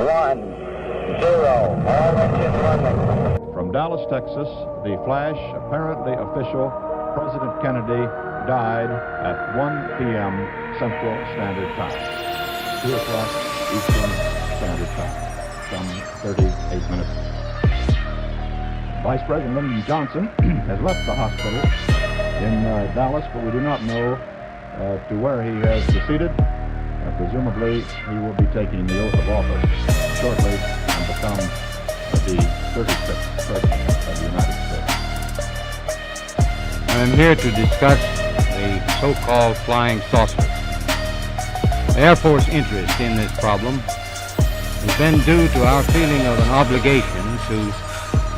All engines running. From Dallas, Texas, the flash, apparently official, President Kennedy died at 1 p.m. Central Standard Time, 2 o'clock Eastern Standard Time, some 38 minutes. Vice President Lyndon Johnson has left the hospital in Dallas, but we do not know to where he has proceeded. Presumably, he will be taking the oath of office shortly and become the 35th President of the United States. I'm here to discuss the so-called flying saucers. The Air Force interest in this problem has been due to our feeling of an obligation to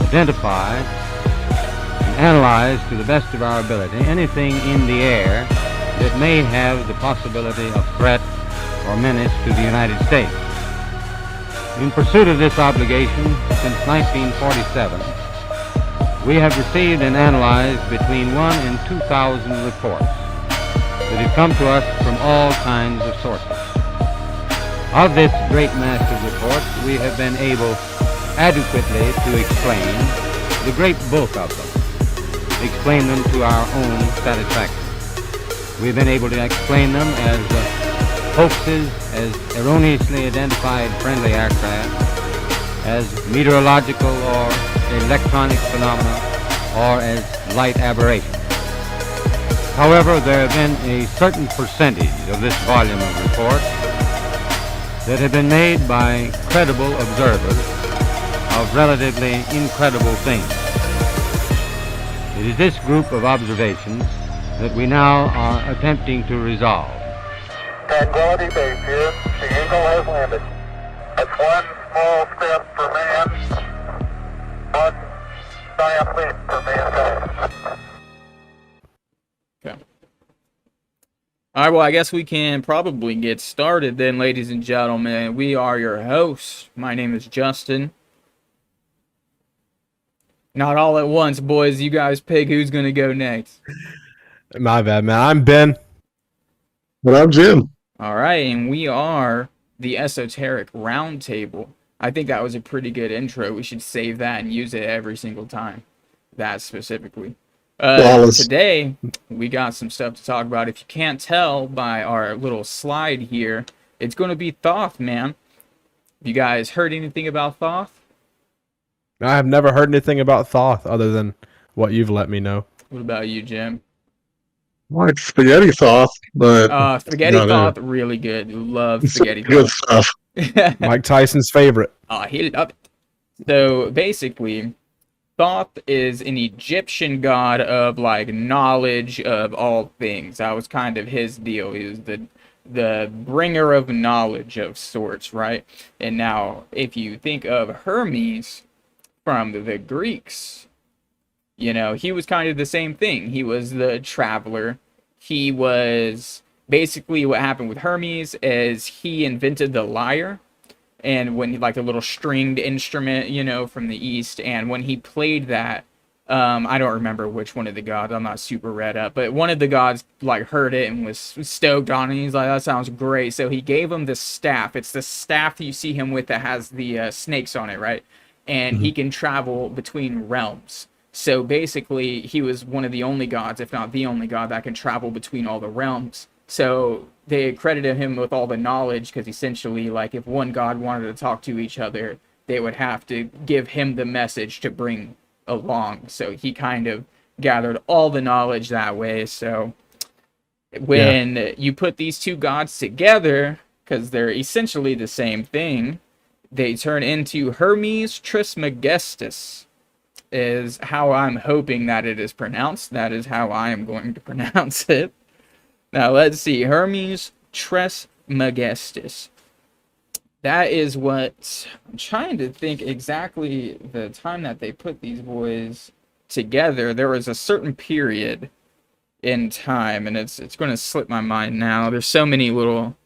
identify and analyze to the best of our ability anything in the air that may have the possibility of threat or menace to the United States. In pursuit of this obligation, since 1947, we have received and analyzed between 1,000 and 2,000 reports that have come to us from all kinds of sources. Of this great mass of reports, we have been able adequately to explain the great bulk of them, explain them to our own satisfaction. We've been able to explain them as hoaxes, as erroneously identified friendly aircraft, as meteorological or electronic phenomena, or as light aberrations. However, there have been a certain percentage of this volume of reports that have been made by credible observers of relatively incredible things. It is this group of observations that we now are attempting to resolve. Tranquility Base here. The Eagle has landed. That's one small step for man, one giant leap for mankind. Okay. All right, well, I guess we can probably get started then, ladies and gentlemen. We are your hosts. My name is Justin. Not all at once, boys. You guys pick who's going to go next. My bad, man. I'm Ben. And I'm Jim. All right, and we are the Esoteric Roundtable. I think that was a pretty good intro. We should save that and use it every single time. That specifically. Today, we got some stuff to talk about. If you can't tell by our little slide here, it's going to be Thoth, man. You guys heard anything about Thoth? I have never heard anything about Thoth other than what you've let me know. What about you, Jim? Like spaghetti Thoth, but spaghetti Thoth, really good. Love spaghetti good Thoth. stuff. Mike Tyson's favorite. He loved it. So basically, Thoth is an Egyptian god of like knowledge of all things. That was kind of his deal. He was the bringer of knowledge of sorts, right? And now, if you think of Hermes from the Greeks, you know, he was kind of the same thing. He was the traveler. He was basically what happened with Hermes is he invented the lyre, and when he, like a little stringed instrument, you know, from the East, and when he played that, I don't remember which one of the gods, I'm not super read up, but one of the gods like heard it and was stoked on it. He's like, that sounds great. So he gave him the staff. It's the staff that you see him with that has the snakes on it, right? And he can travel between realms. So basically, he was one of the only gods, if not the only god, that can travel between all the realms. So they credited him with all the knowledge, because essentially, like, if one god wanted to talk to each other, they would have to give him the message to bring along. So he kind of gathered all the knowledge that way. So when you put these two gods together, because they're essentially the same thing, they turn into Hermes Trismegistus. Is how I'm hoping that it is pronounced. That is how I am going to pronounce it. Now let's see. Hermes Trismegistus. That is what I'm trying to think exactly the time that they put these boys together. There was a certain period in time, and it's going to slip my mind now. There's so many little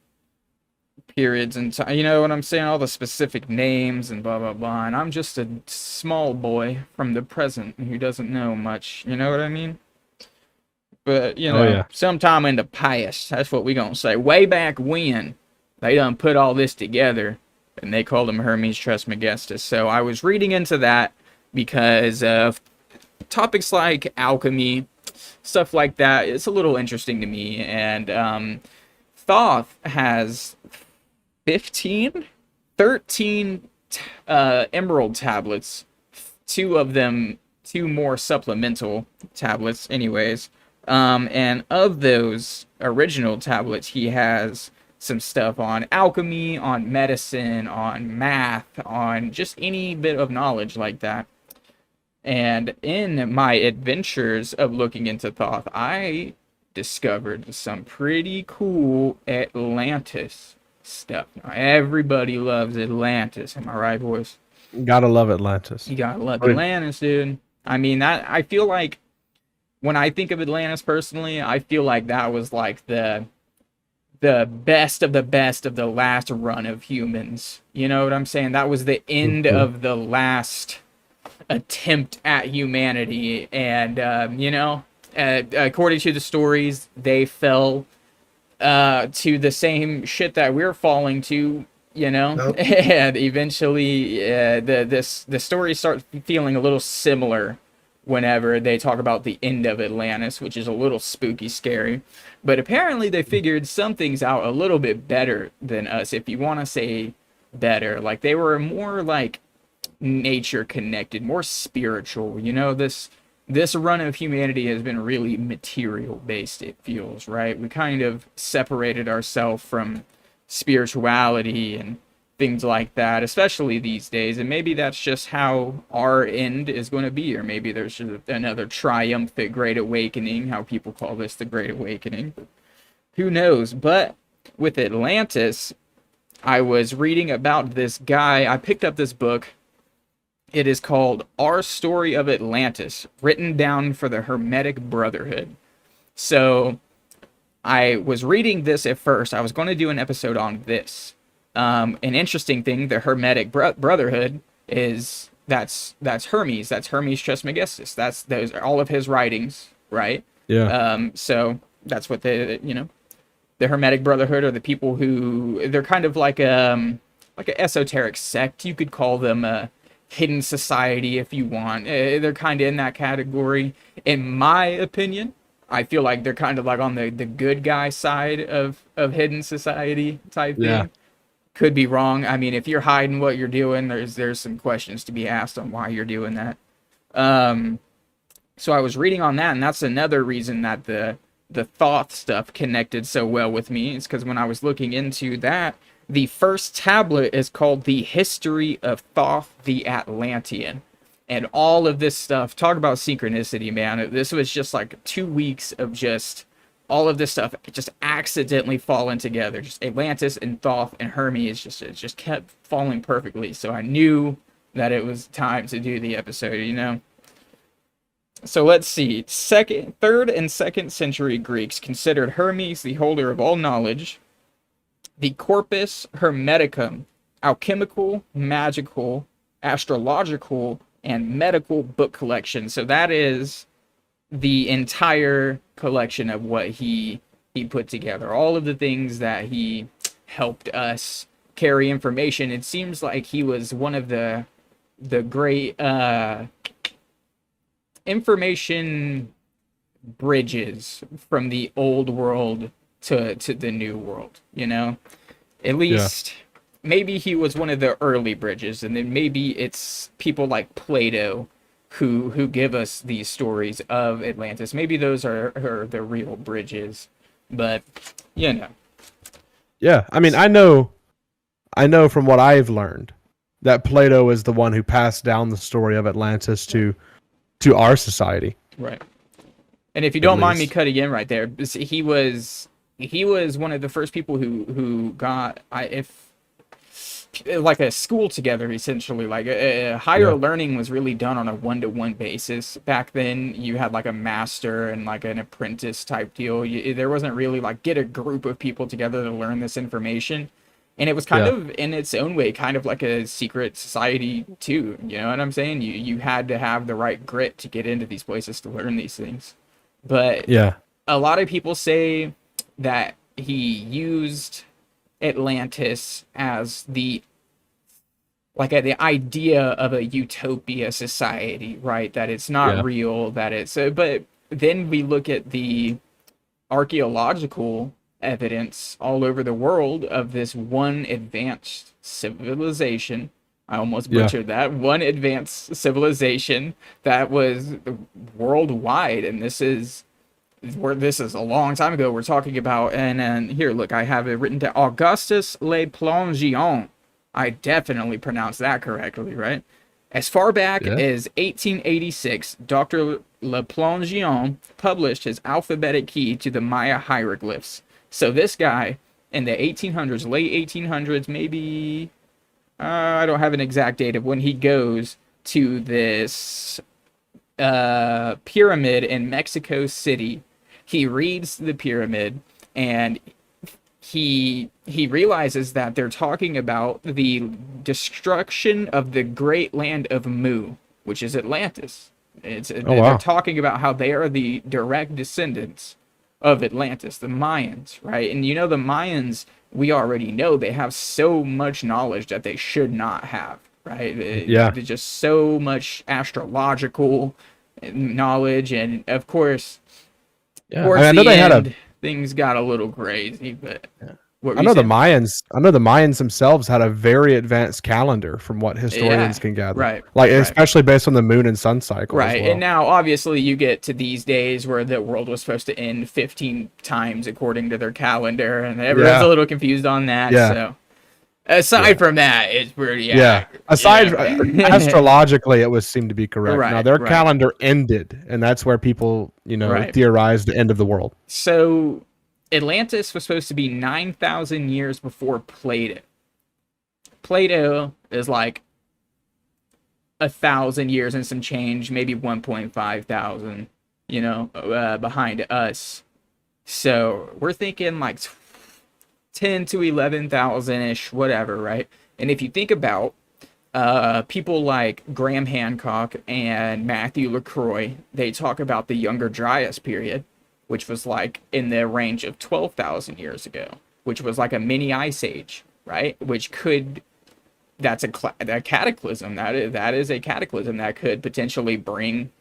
periods and time, you know what I'm saying, all the specific names and blah blah blah, and I'm just a small boy from the present who doesn't know much, you know what I mean? But you know, sometime in the past, that's what we gonna say. Way back when they done put all this together, and they called him Hermes Trismegistus. So I was reading into that because of topics like alchemy, stuff like that. It's a little interesting to me. And Thoth has 13 emerald tablets, two more supplemental tablets anyways. And of those original tablets, he has some stuff on alchemy, on medicine, on math, on just any bit of knowledge like that. And in my adventures of looking into Thoth, I discovered some pretty cool Atlantis stuff. Now, everybody loves Atlantis, am I right, boys? Gotta love Atlantis. You gotta love Atlantis, dude. I mean, I feel like when I think of Atlantis personally, I feel like that was like the best of the best of the last run of humans. You know what I'm saying? That was the end of the last attempt at humanity. And, according to the stories, they fell to the same shit that we're falling to, Nope. And eventually the stories start feeling a little similar whenever they talk about the end of Atlantis, which is a little spooky scary. But apparently they figured some things out a little bit better than us, if you want to say better. Like, they were more like nature connected, more spiritual. This run of humanity has been really material based, it feels, right? We kind of separated ourselves from spirituality and things like that, especially these days. And maybe that's just how our end is going to be, or maybe there's just another triumphant great awakening, how people call this the Great Awakening. Who knows? But with Atlantis, I was reading about this guy. I picked up this book. It is called Our Story of Atlantis, written down for the Hermetic Brotherhood. So I was reading this at first. I was going to do an episode on this. An interesting thing, the Hermetic Brotherhood is that's Hermes. That's Hermes Trismegistus. Those are all of his writings, right? Yeah. So that's what the Hermetic Brotherhood are the people who, they're kind of like an esoteric sect. You could call them a hidden society if you want. They're kind of in that category. In my opinion, I feel like they're kind of like on the good guy side of hidden society type thing. Could be wrong. I mean, if you're hiding what you're doing, there's some questions to be asked on why you're doing that. So I was reading on that, and that's another reason that the Thoth stuff connected so well with me. It's because when I was looking into that, the first tablet is called The History of Thoth the Atlantean. And all of this stuff, talk about synchronicity, man. This was just like 2 weeks of just all of this stuff just accidentally falling together. Just Atlantis and Thoth and Hermes it just kept falling perfectly. So I knew that it was time to do the episode, So let's see. 3rd and 2nd century Greeks considered Hermes the holder of all knowledge, the corpus hermeticum, alchemical, magical, astrological, and medical book collection. So that is the entire collection of what he put together. All of the things that he helped us carry information. It seems like he was one of the great information bridges from the old world to the new world, At least maybe he was one of the early bridges, and then maybe it's people like Plato who give us these stories of Atlantis. Maybe those are the real bridges, but Yeah, I mean, I know from what I've learned that Plato is the one who passed down the story of Atlantis to our society. Right. And if you don't mind me cutting in right there, he was one of the first people who got like a school together, essentially. Like higher learning was really done on a one-to-one basis. Back then, you had like a master and like an apprentice type deal. There wasn't really like get a group of people together to learn this information. And it was kind of, in its own way, kind of like a secret society too. You know what I'm saying? You had to have the right grit to get into these places to learn these things. But a lot of people say that he used Atlantis as the like the idea of a utopia society, right? That it's not Yeah. real, that it's but then we look at the archaeological evidence all over the world of this one advanced civilization. I almost Yeah. butchered that. One advanced civilization that was worldwide, and this is a long time ago we're talking about. And here, look, I have it written down. Augustus Le Plongeon. I definitely pronounced that correctly, right? As far back Yeah. as 1886, Dr. Le Plongeon published his alphabetic key to the Maya hieroglyphs. So this guy in the 1800s, late 1800s, maybe, I don't have an exact date of when he goes to this pyramid in Mexico City. He reads the pyramid and he realizes that they're talking about the destruction of the great land of Mu, which is Atlantis. They're talking about how they are the direct descendants of Atlantis, the Mayans, right? And you know, the Mayans, we already know they have so much knowledge that they should not have, right? Yeah. There's just so much astrological knowledge, and of course, Yeah. towards I know the they had end, things got a little crazy, but what were I you know the saying? Mayans themselves had a very advanced calendar from what historians Yeah, can gather. right, Like, right. especially based on the moon and sun cycle. Right, As well. and now obviously you get to these days where the world was supposed to end 15 times according to their calendar, and everyone's Yeah. a little confused on that. Yeah. So, aside from that, it's pretty Yeah. accurate. Aside Yeah. astrologically, it was seemed to be correct. Now Right, their right. calendar ended, and that's where people, Right. theorized the end of the world. So, Atlantis was supposed to be 9,000 years before Plato. Plato is like 1,000 years and some change, maybe 1.5 thousand, behind us. So we're thinking like 10 to 11,000 ish, whatever, right? And if you think about people like Graham Hancock and Matthew LaCroix, they talk about the Younger Dryas period, which was like in the range of 12,000 years ago, which was like a mini ice age, right? That's a cataclysm. That is a cataclysm that could potentially bring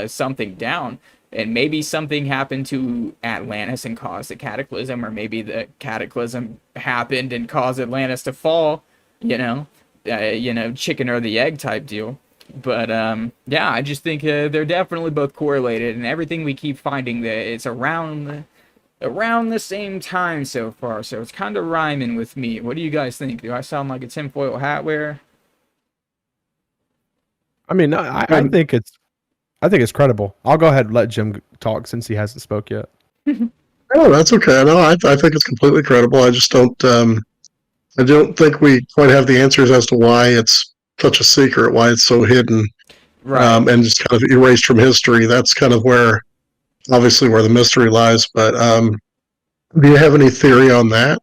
something down. And maybe something happened to Atlantis and caused a cataclysm, or maybe the cataclysm happened and caused Atlantis to fall, chicken or the egg type deal. But yeah, I just think they're definitely both correlated, and everything we keep finding that it's around the same time so far. So it's kind of rhyming with me. What do you guys think? Do I sound like a tinfoil hat wearer? I mean, I think it's credible. I'll go ahead and let Jim talk since he hasn't spoke yet. Oh, that's okay. No, I think it's completely credible. I just don't. I don't think we quite have the answers as to why it's such a secret, why it's so hidden, Right. and just kind of erased from history. That's kind of obviously, where the mystery lies. But do you have any theory on that?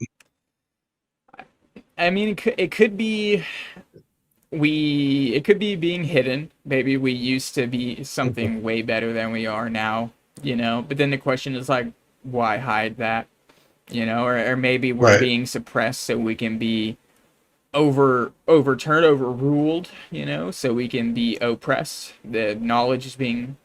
I mean, it could be being hidden. Maybe we used to be something way better than we are now, But then the question is like, why hide that? Or maybe we're Right. being suppressed so we can be overruled, so we can be oppressed. The knowledge is being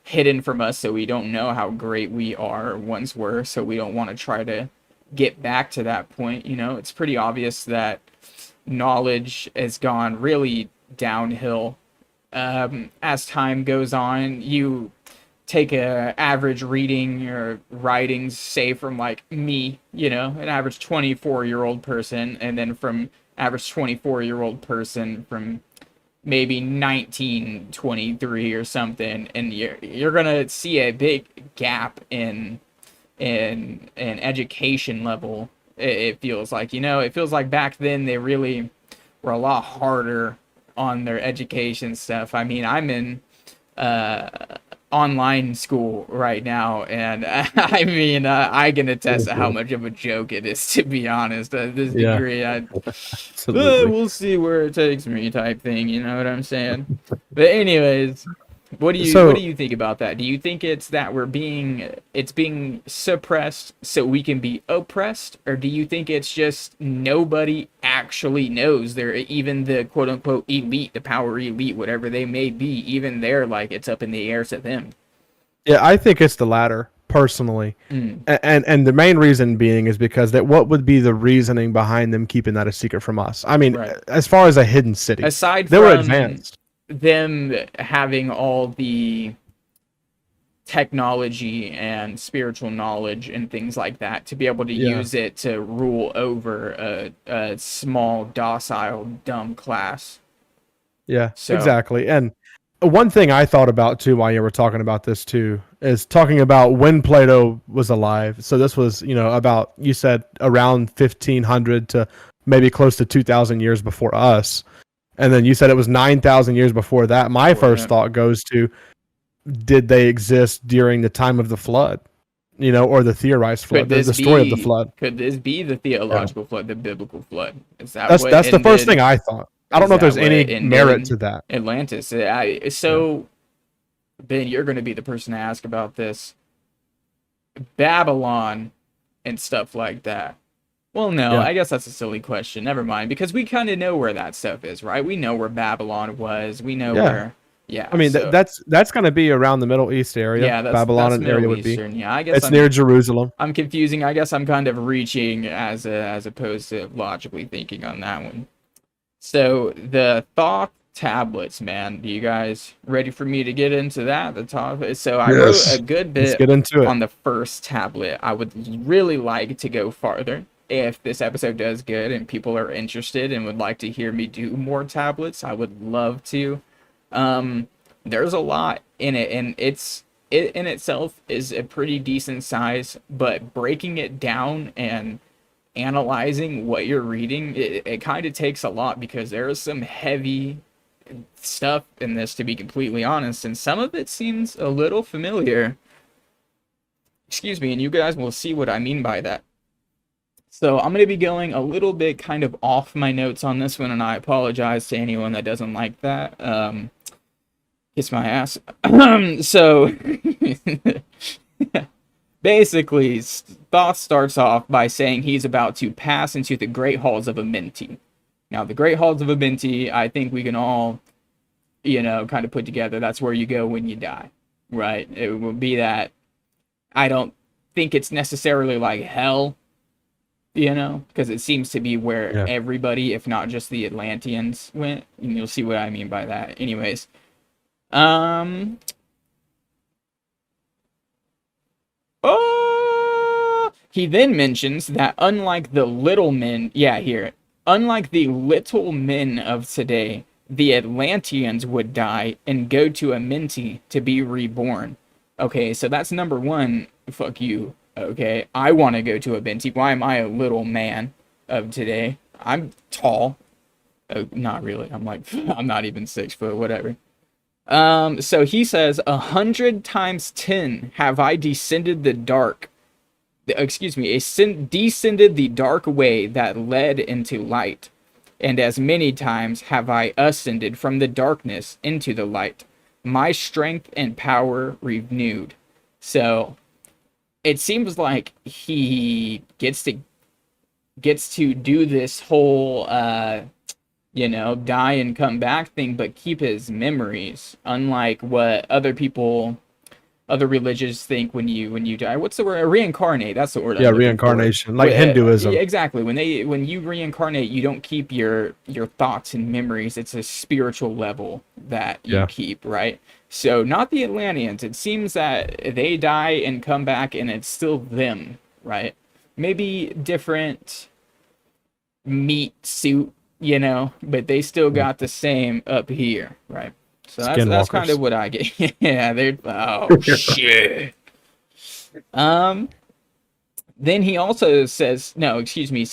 hidden from us, so we don't know how great we are or once were, so we don't want to try to get back to that point. It's pretty obvious that knowledge has gone really downhill as time goes on. You take a average reading or writings, say from like me, an average 24-year-old person, and then from average 24-year-old person from maybe 1923 or something, and you're gonna see a big gap in education level. It feels like, it feels like back then they really were a lot harder on their education stuff. I mean, I'm in online school right now, and I mean, I can attest to how much of a joke it is, to be honest. This Yeah. degree, Absolutely. we'll see where it takes me type thing, you know what I'm saying? But anyways, What do you think about that? Do you think it's that it's being suppressed so we can be oppressed, or do you think it's just nobody actually knows? They're even the quote unquote elite, the power elite, whatever they may be, even they're like it's up in the air to them. Yeah, I think it's the latter, personally. And the main reason being is because that what would be the reasoning behind them keeping that a secret from us? I mean, Right. as far as a hidden city, Aside they were from advanced. them having all the technology and spiritual knowledge and things like that to be able to Yeah. use it to rule over a small, docile, dumb class. Yeah, So- exactly. And one thing I thought about too while you were talking about this too is talking about when Plato was alive. So this was, about, you said around 1500 to maybe close to 2000 years before us. And then you said it was 9,000 years before that. My first thought goes to, did they exist during the time of the flood? Or the theorized flood, the story of the flood. Could this be the theological flood, the biblical flood? Is that That's the first thing I thought. I don't know if there's any merit to that. Atlantis. Ben, you're going to be the person to ask about this. Babylon and stuff like that. Well, no, Yeah. I guess that's a silly question. Never mind, because we kind of know where that stuff is, right? We know where Babylon was. We know where. Yeah. I mean, so, that's going to be around the Middle East area. yeah, Babylon that's area Middle would Eastern. be. Yeah, I guess It's near Jerusalem. I'm confusing. I guess I'm kind of reaching as opposed to logically thinking on that one. So the Thoth tablets, man. Do you guys ready for me to get into that? The Thoth. So I Yes. wrote a good Let's bit get into it. on the first tablet. I would really like to go farther. If this episode does good and people are interested and would like to hear me do more tablets, I would love to. There's a lot in it, and it in itself is a pretty decent size, but breaking it down and analyzing what you're reading, it kind of takes a lot, because there is some heavy stuff in this, to be completely honest, and some of it seems a little familiar. Excuse me, and you guys will see what I mean by that. So I'm going to be going a little bit kind of off my notes on this one, and I apologize to anyone that doesn't like that. Kiss my ass. So basically, Thoth starts off by saying he's about to pass into the Great Halls of Amenti. Now, the Great Halls of Amenti, I think we can all, kind of put together. That's where you go when you die, right? It will be that. I don't think it's necessarily like hell, because it seems to be where everybody, if not just the Atlanteans, went. And you'll see what I mean by that. Anyways. He then mentions that unlike the little men of today, the Atlanteans would die and go to Amenti to be reborn. Okay, so that's number one. Fuck you. Okay, I want to go to Amenti. Why am I a little man of today? I'm tall. Oh, not really. I'm not even 6 foot, whatever. So he says, 100 times 10 have I descended the dark. Descended the dark way that led into light. And as many times have I ascended from the darkness into the light. My strength and power renewed. So it seems like he gets to do this whole, die and come back thing, but keep his memories. Unlike what other religions think when you die. What's the word? Reincarnate. That's the word. Yeah, reincarnation, like Hinduism. Exactly. When you reincarnate, you don't keep your thoughts and memories. It's a spiritual level that you keep, right? So not the Atlanteans. It seems that they die and come back, and it's still them, right? Maybe different meat suit, but they still got the same up here, right? So that's kind of what I get. Yeah, shit. Then he also says, so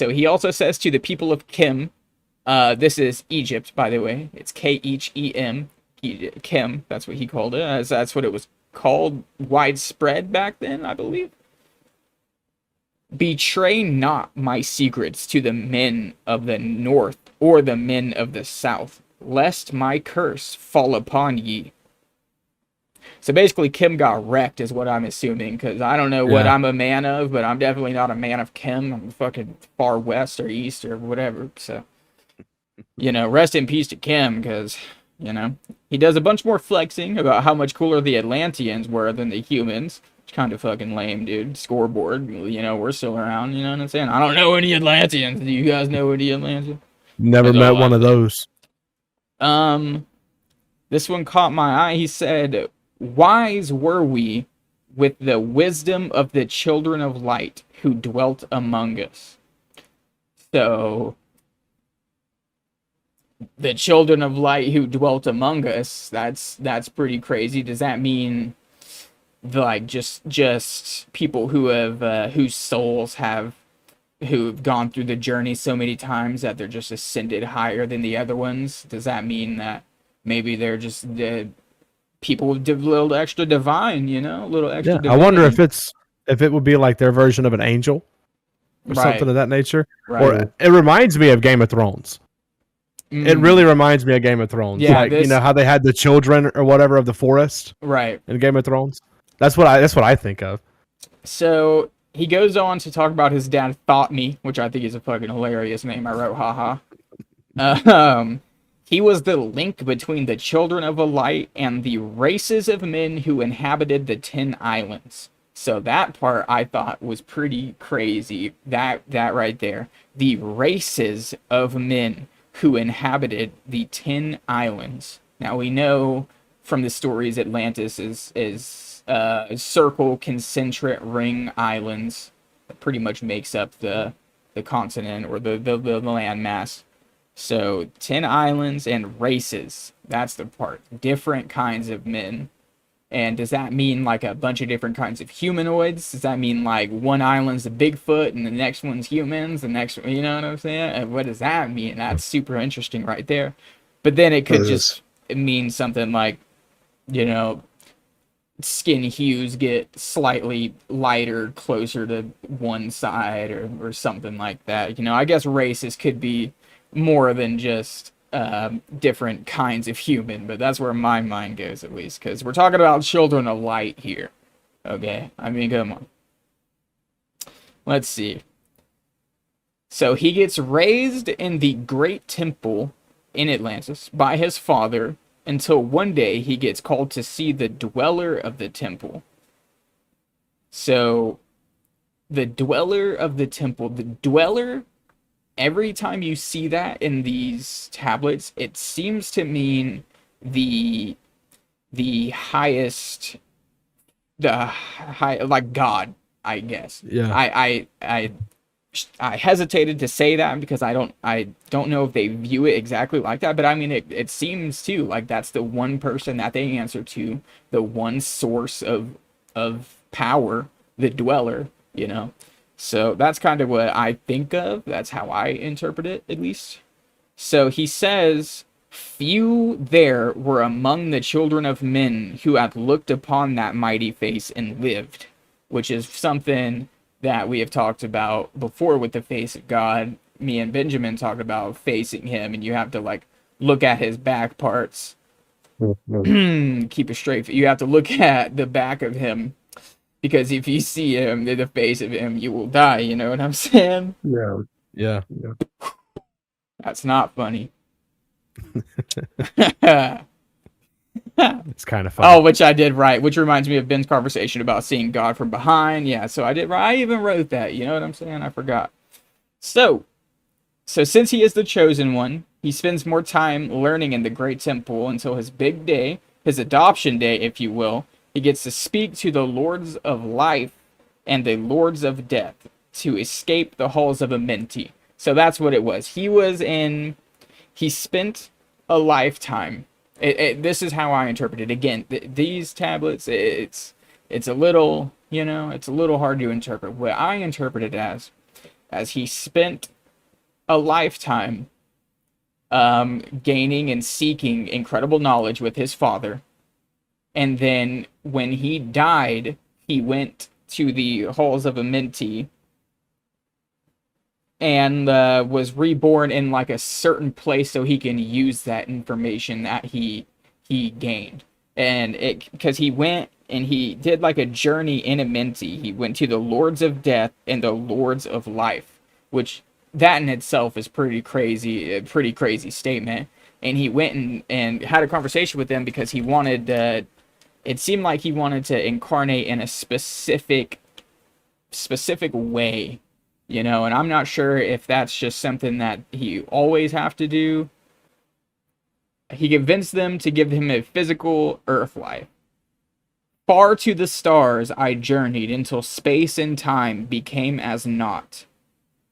he also says to the people of Kim, this is Egypt, by the way. It's Khem, Kim, that's what he called it. That's what it was called widespread back then, I believe. Betray not my secrets to the men of the north or the men of the south, lest my curse fall upon ye. So basically, Kim got wrecked, is what I'm assuming, because I don't know what Yeah. I'm a man of, but I'm definitely not a man of Kim. I'm fucking far west or east or whatever. So, rest in peace to Kim, because, he does a bunch more flexing about how much cooler the Atlanteans were than the humans. It's kind of fucking lame, dude. Scoreboard, we're still around, you know what I'm saying? I don't know any Atlanteans. Do you guys know any Atlanteans? Never That's met all one I'm of those. This one caught my eye. He said, "Wise were we with the wisdom of the children of light who dwelt among us." So, the children of light who dwelt among us, that's pretty crazy. Does that mean like just people who have whose souls who've gone through the journey so many times that they're just ascended higher than the other ones? Does that mean that maybe they're just people with a little extra divine, a little extra Yeah, I divinity? wonder if it would be like their version of an angel or something Right, of that nature. right. Or it reminds me of Game of Thrones. It really reminds me of Game of Thrones. Yeah, Like, how they had the children or whatever of the forest right. in Game of Thrones. That's what I think of. So he goes on to talk about his dad Thought Me, which I think is a fucking hilarious name. I wrote, haha. He was the link between the children of a light and the races of men who inhabited the 10 islands. So that part I thought was pretty crazy. That right there. The races of men who inhabited the 10 islands. Now we know from the stories Atlantis is circle concentric ring islands that pretty much makes up the continent or the land mass. So 10 islands and races. That's the part. Different kinds of men. And does that mean like a bunch of different kinds of humanoids? Does that mean like one island's a Bigfoot and the next one's humans? The next one, you know what I'm saying? And what does that mean? That's super interesting right there. But then it could just mean something like, skin hues get slightly lighter, closer to one side or something like that. I guess races could be more than just different kinds of human, but that's where my mind goes, at least, because we're talking about children of light here. Okay, I mean, come on. Let's see. So he gets raised in the great temple in Atlantis by his father until one day he gets called to see the dweller of the temple. So the dweller of the temple, the dweller, every time you see that in these tablets, it seems to mean the highest, like God, I guess. Yeah. I hesitated to say that because I don't know if they view it exactly like that, but I mean it seems too like that's the one person that they answer to, the one source of power, the dweller, So that's kind of what I think of. That's how I interpret it, at least. So he says, "Few there were among the children of men who had looked upon that mighty face and lived," which is something that we have talked about before with the face of God. Me and Benjamin talked about facing him, and you have to like look at his back parts. Keep it straight. You have to look at the back of him, because if you see him, the face of him, you will die. You know what I'm saying? Yeah. That's not funny. It's kind of funny. Oh, which I did right, which reminds me of Ben's conversation about seeing God from behind. Yeah, so I did right. I even wrote that. You know what I'm saying? I forgot. So since he is the chosen one, he spends more time learning in the great temple until his big day, his adoption day, if you will. He gets to speak to the lords of life and the lords of death to escape the halls of Amenti. So that's what it was. He spent a lifetime. This is how I interpret it. Again, these tablets, it's a little, it's a little hard to interpret. What I interpret it as he spent a lifetime gaining and seeking incredible knowledge with his father. And then when he died, he went to the halls of Amenti and was reborn in like a certain place so he can use that information that he gained. and it because he went and he did like a journey in Amenti. He went to the Lords of Death and the Lords of Life, which that in itself is pretty crazy, a pretty crazy statement. And he went and had a conversation with them because he wanted, it seemed like he wanted to incarnate in a specific way, you know, and I'm not sure if that's just something that he always have to do. He convinced them to give him a physical earth life. Far to the stars I journeyed until space and time became as naught.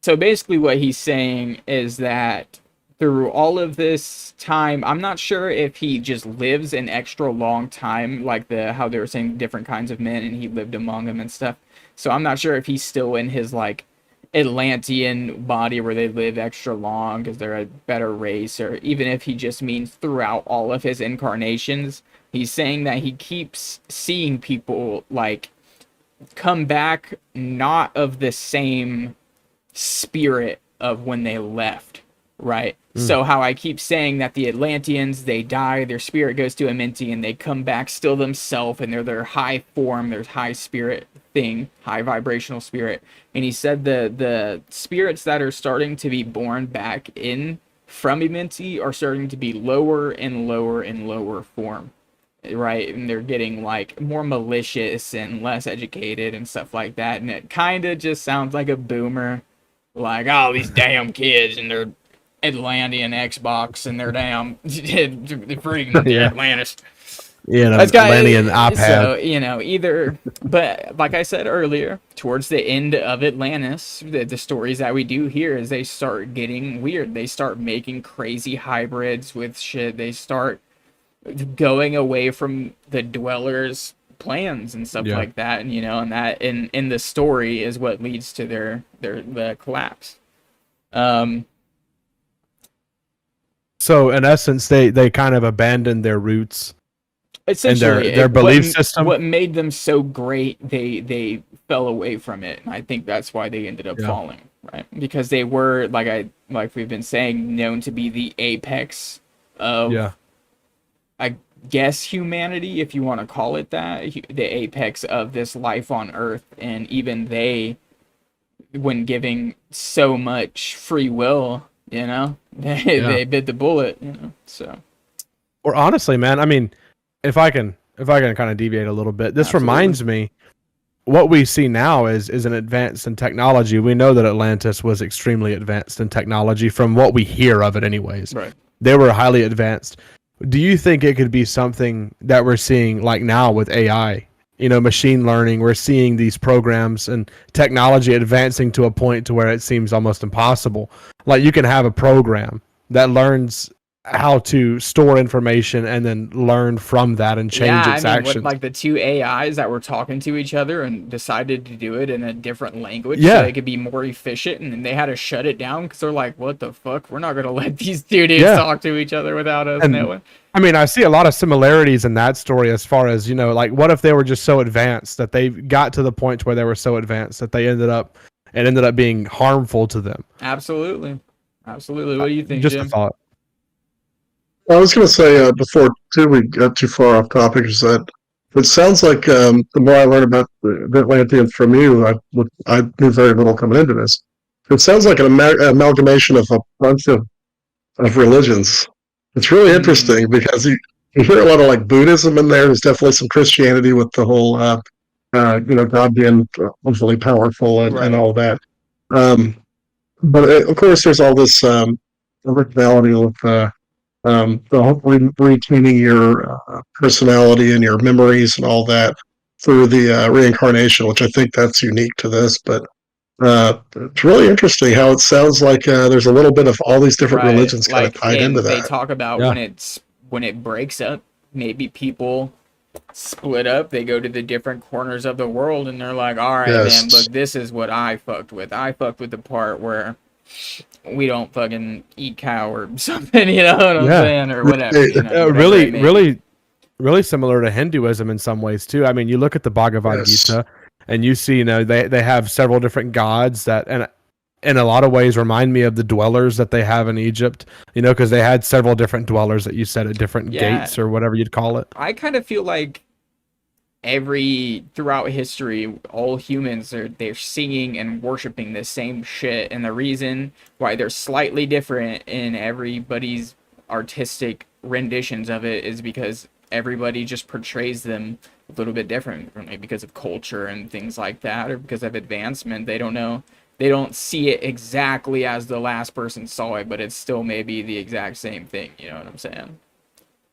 So basically what he's saying is that through all of this time, I'm not sure if he just lives an extra long time, like how they were saying different kinds of men and he lived among them and stuff. So I'm not sure if he's still in his like Atlantean body where they live extra long because they're a better race, or even if he just means throughout all of his incarnations. He's saying that he keeps seeing people like come back not of the same spirit of when they left, right? So how I keep saying that the Atlanteans, they die, their spirit goes to Amenti, and they come back still themselves, and they're their high form, their high spirit thing, high vibrational spirit. And he said the spirits that are starting to be born back in from Amenti are starting to be lower and lower and lower form, right? And they're getting like more malicious and less educated and stuff like that. And it kind of just sounds like a boomer, like, oh, these damn kids and their Atlantean Xbox and their damn freaking Yeah. Atlantis. Yeah, That's got Atlantean iPad. So, you know, either, but like I said earlier, towards the end of Atlantis, the stories that we do here is they start getting weird. They start making crazy hybrids with shit. They start going away from the dwellers' plans and stuff like that. And, you know, and that in the story is what leads to the collapse. So in essence, they kind of abandoned their roots. Essentially, their belief system. What made them so great, they fell away from it, and I think that's why they ended up falling, right? Because they were like we've been saying, known to be the apex of, I guess, humanity, if you want to call it that, the apex of this life on Earth, and even they, when giving so much free will, you know, they bit the bullet, you know. So, or honestly, man, I mean, if I can kind of deviate a little bit, this reminds me, what we see now is an advance in technology. We know that Atlantis was extremely advanced in technology from what we hear of it anyways. Right. They were highly advanced. Do you think it could be something that we're seeing like now with AI? You know, machine learning, we're seeing these programs and technology advancing to a point to where it seems almost impossible. Like you can have a program that learns how to store information and then learn from that and change its actions. With, like the two AIs that were talking to each other and decided to do it in a different language so they could be more efficient, and then they had to shut it down because they're like, what the fuck? We're not going to let these two dudes talk to each other without us knowing. I mean, I see a lot of similarities in that story as far as, you know, like what if they were just so advanced that they got to the point where they were so advanced that they ended up being harmful to them? Absolutely. What do you think, Just Jim? a thought. I was going to say before we got too far off topic, is that it sounds like the more I learn about the Atlanteans from you, I knew very little coming into this. It sounds like an amalgamation of a bunch of religions. It's really interesting because you hear a lot of like Buddhism in there. There's definitely some Christianity with the whole, God being hopefully powerful and all that. But of course, there's all this originality with the retaining your personality and your memories and all that through the reincarnation, which I think that's unique to this. But it's really interesting how it sounds like there's a little bit of all these different religions kind of tied into that. They talk about when it breaks up, maybe people split up, they go to the different corners of the world, and they're like, all right, man, look, this is what I fucked with. I fucked with the part where we don't fucking eat cow or something, you know what I'm saying, or whatever. You know, really similar to Hinduism in some ways too. I mean, you look at the Bhagavad Gita, and you see, you know, they have several different gods that, and in a lot of ways remind me of the dwellers that they have in Egypt, because they had several different dwellers that you said at different gates or whatever you'd call it. I kind of feel like throughout history, all humans they're singing and worshiping the same shit, and the reason why they're slightly different in everybody's artistic renditions of it is because everybody just portrays them a little bit differently because of culture and things like that, or because of advancement. They don't see it exactly as the last person saw it, but it's still maybe the exact same thing. You know what I'm saying?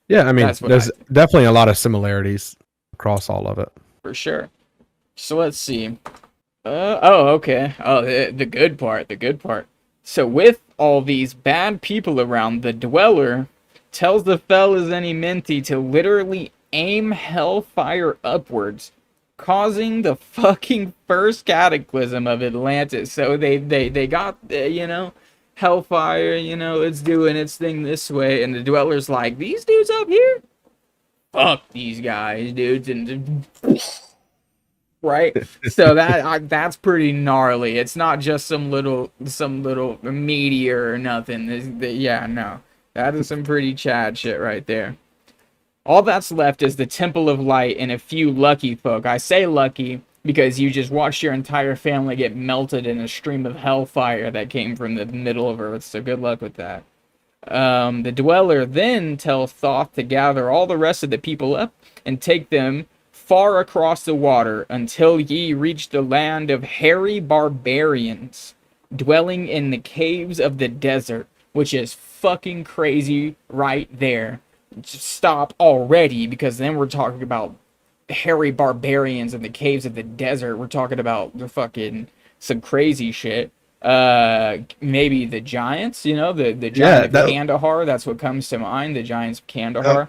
Yeah, I mean, there's definitely a lot of similarities across all of it. For sure. So let's see. Okay. Oh, the good part. The good part. So with all these bad people around, the Dweller tells the fellas any minty to literally aim hellfire upwards, causing the fucking first cataclysm of Atlantis. So they got, hellfire, it's doing its thing this way, and the Dweller's like, these dudes up here? Fuck these guys, dudes, and right. So that's pretty gnarly. It's not just some little meteor or nothing. No, that is some pretty Chad shit right there. All that's left is the Temple of Light and a few lucky folk. I say lucky because you just watched your entire family get melted in a stream of hellfire that came from the middle of Earth. So good luck with that. The Dweller then tells Thoth to gather all the rest of the people up and take them far across the water until ye reach the land of hairy barbarians dwelling in the caves of the desert, which is fucking crazy right there. Just stop already, because then we're talking about hairy barbarians in the caves of the desert. We're talking about the fucking some crazy shit. Maybe the giants, the giant of Kandahar. That's what comes to mind. The giants of Kandahar.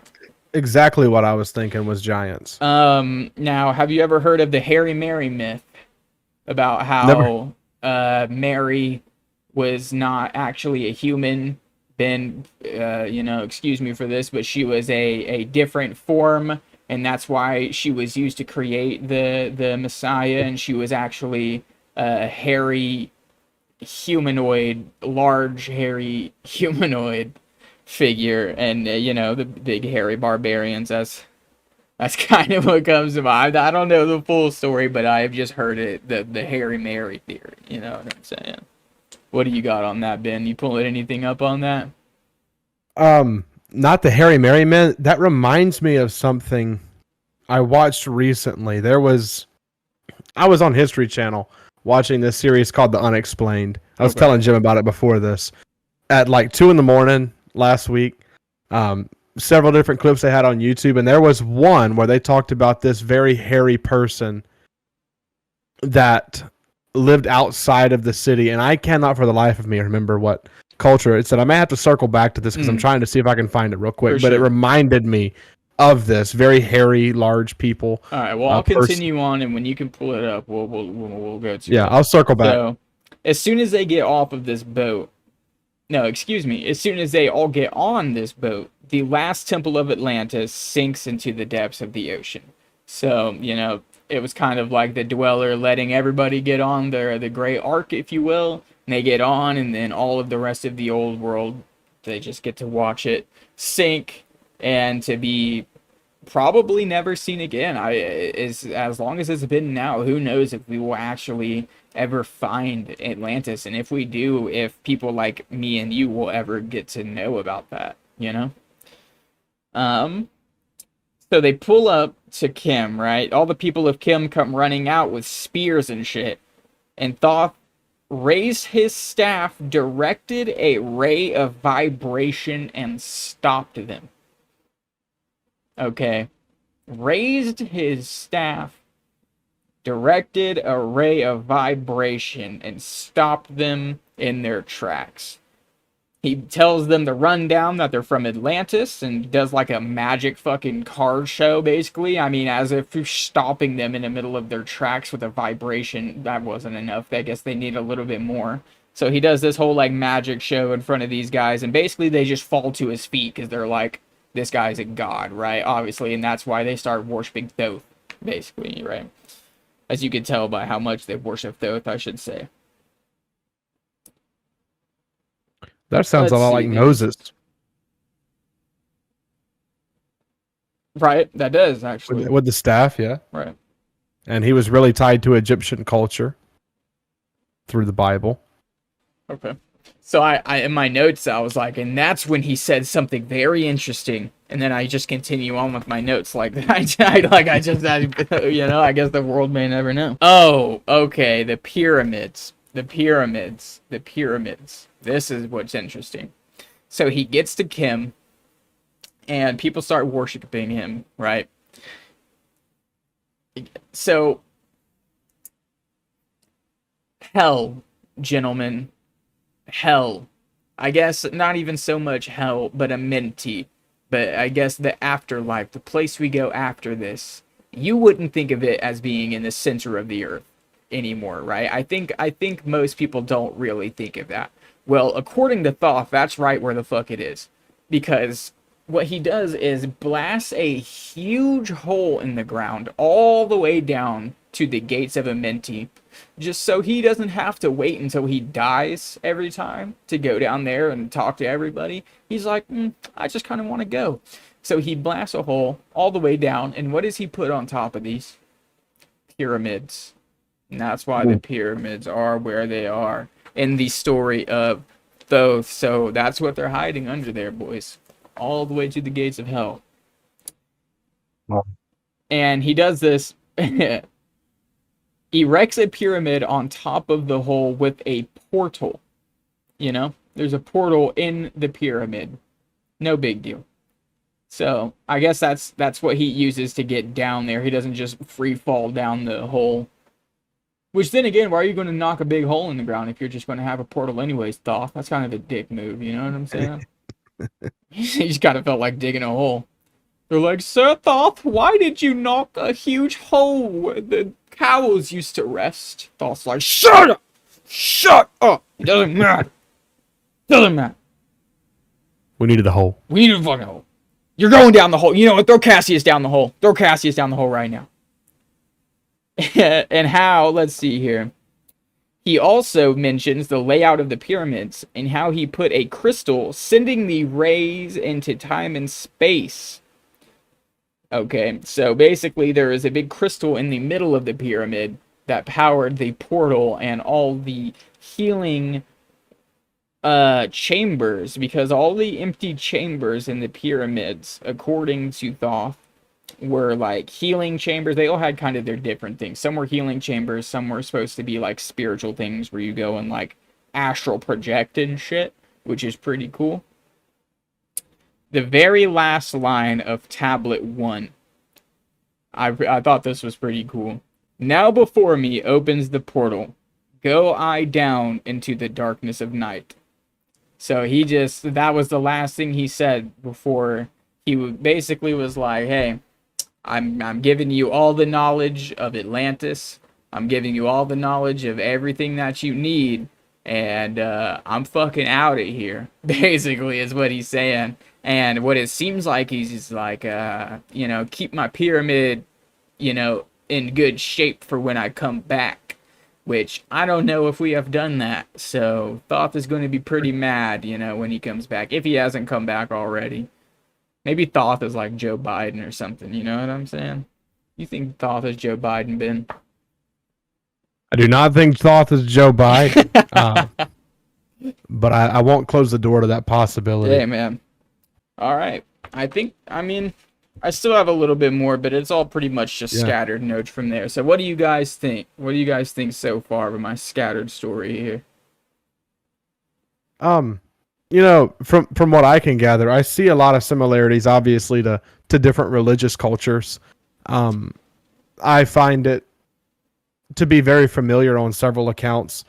Exactly what I was thinking was giants. Now, have you ever heard of the Hairy Mary myth about how Mary was not actually a human? Excuse me for this, but she was a different form, and that's why she was used to create the Messiah, and she was actually a hairy humanoid, large hairy humanoid figure, and the big hairy barbarians. That's kind of what comes to mind. I don't know the full story, but I have just heard it, the Hairy Mary theory. You know what I'm saying? What do you got on that, Ben? You pulling anything up on that? Not the Hairy Mary man. That reminds me of something I watched recently. I was on History Channel watching this series called The Unexplained. I was telling Jim about it before this. At like 2 a.m. last week, several different clips they had on YouTube, and there was one where they talked about this very hairy person that lived outside of the city, and I cannot for the life of me remember what culture it said. I may have to circle back to this because I'm trying to see if I can find it real quick, but it reminded me of this very hairy, large people. All right, well, I'll continue on, and when you can pull it up, we'll go to it. I'll circle back. So, as soon as they get off of this boat, as soon as they all get on this boat, the last temple of Atlantis sinks into the depths of the ocean. So, it was kind of like the Dweller letting everybody get on the Great Ark, if you will. And they get on, and then all of the rest of the old world, they just get to watch it sink and to be probably never seen again. As long as it's been now, who knows if we will actually ever find Atlantis, and if we do, if people like me and you will ever get to know about that, So they pull up to Kim, right? All the people of Kim come running out with spears and shit, and Thoth raised his staff, directed a ray of vibration, and stopped them. Okay. Raised his staff, directed a ray of vibration, and stopped them in their tracks. He tells them to run down, that they're from Atlantis, and does like a magic fucking card show, basically. I mean, as if you're stopping them in the middle of their tracks with a vibration. That wasn't enough. I guess they need a little bit more. So he does this whole like magic show in front of these guys, and basically they just fall to his feet because they're like, this guy's a god, right? Obviously, and that's why they start worshiping Thoth, basically, right? As you can tell by how much they worship Thoth, I should say. That sounds a Let's lot see like these. Moses Right, that does actually. with the staff, yeah. Right. And he was really tied to Egyptian culture through the Bible. Okay. So I in my notes I was like, and that's when he said something very interesting, and then I just continue on with my notes like I you know, I guess the world may never know. Oh, okay, the pyramids. This is what's interesting. So he gets to Kim, and people start worshiping him, right? So, hell, gentlemen, hell. I guess not even so much hell, but a menti. But I guess the afterlife, the place we go after this. You wouldn't think of it as being in the center of the earth anymore, right? I think most people don't really think of that. Well, according to Thoth, that's right where the fuck it is. Because what he does is blast a huge hole in the ground all the way down to the gates of Amenti, just so he doesn't have to wait until he dies every time to go down there and talk to everybody. He's like, I just kind of want to go. So he blasts a hole all the way down, and what does he put on top of these? Pyramids. And that's why the pyramids are where they are in the story of Thoth. So that's what they're hiding under there, boys. All the way to the gates of hell. Wow. And he does this, erects a pyramid on top of the hole with a portal. You know, there's a portal in the pyramid. No big deal. So I guess that's what he uses to get down there. He doesn't just free fall down the hole. Which then again, why are you going to knock a big hole in the ground if you're just going to have a portal anyways, Thoth? That's kind of a dick move, you know what I'm saying? He just kind of felt like digging a hole. They're like, Sir Thoth, why did you knock a huge hole where the cows used to rest? Thoth's like, shut up! Shut up! It doesn't matter. Doesn't matter. We needed the hole. We need a fucking hole. You're going down the hole. You know what? Throw Cassius down the hole. Throw Cassius down the hole right now. And how, let's see here. He also mentions the layout of the pyramids and how he put a crystal sending the rays into time and space. Okay, so basically there is a big crystal in the middle of the pyramid that powered the portal and all the healing chambers, because all the empty chambers in the pyramids, according to Thoth, were like healing chambers. They all had kind of their different things. Some were healing chambers, some were supposed to be like spiritual things where you go and like astral project and shit, which is pretty cool. The very last line of tablet 1, I thought this was pretty cool. Now before me opens the portal, go I down into the darkness of night. So that was the last thing he said before he basically was like, hey, I'm giving you all the knowledge of Atlantis. I'm giving you all the knowledge of everything that you need. And I'm fucking out of here, basically, is what he's saying. And what it seems like he's like, you know, keep my pyramid, you know, in good shape for when I come back. Which, I don't know if we have done that. So, Thoth is going to be pretty mad, you know, when he comes back. If he hasn't come back already. Maybe Thoth is like Joe Biden or something, you know what I'm saying? You think Thoth is Joe Biden, Ben? I do not think Thoth is Joe Biden, but I won't close the door to that possibility. Yeah, man. All right. I mean, I still have a little bit more, but it's all pretty much just scattered notes from there. So what do you guys think? What do you guys think so far of my scattered story here? You know, from what I can gather, I see a lot of similarities, obviously, to different religious cultures. I find it to be very familiar on several accounts.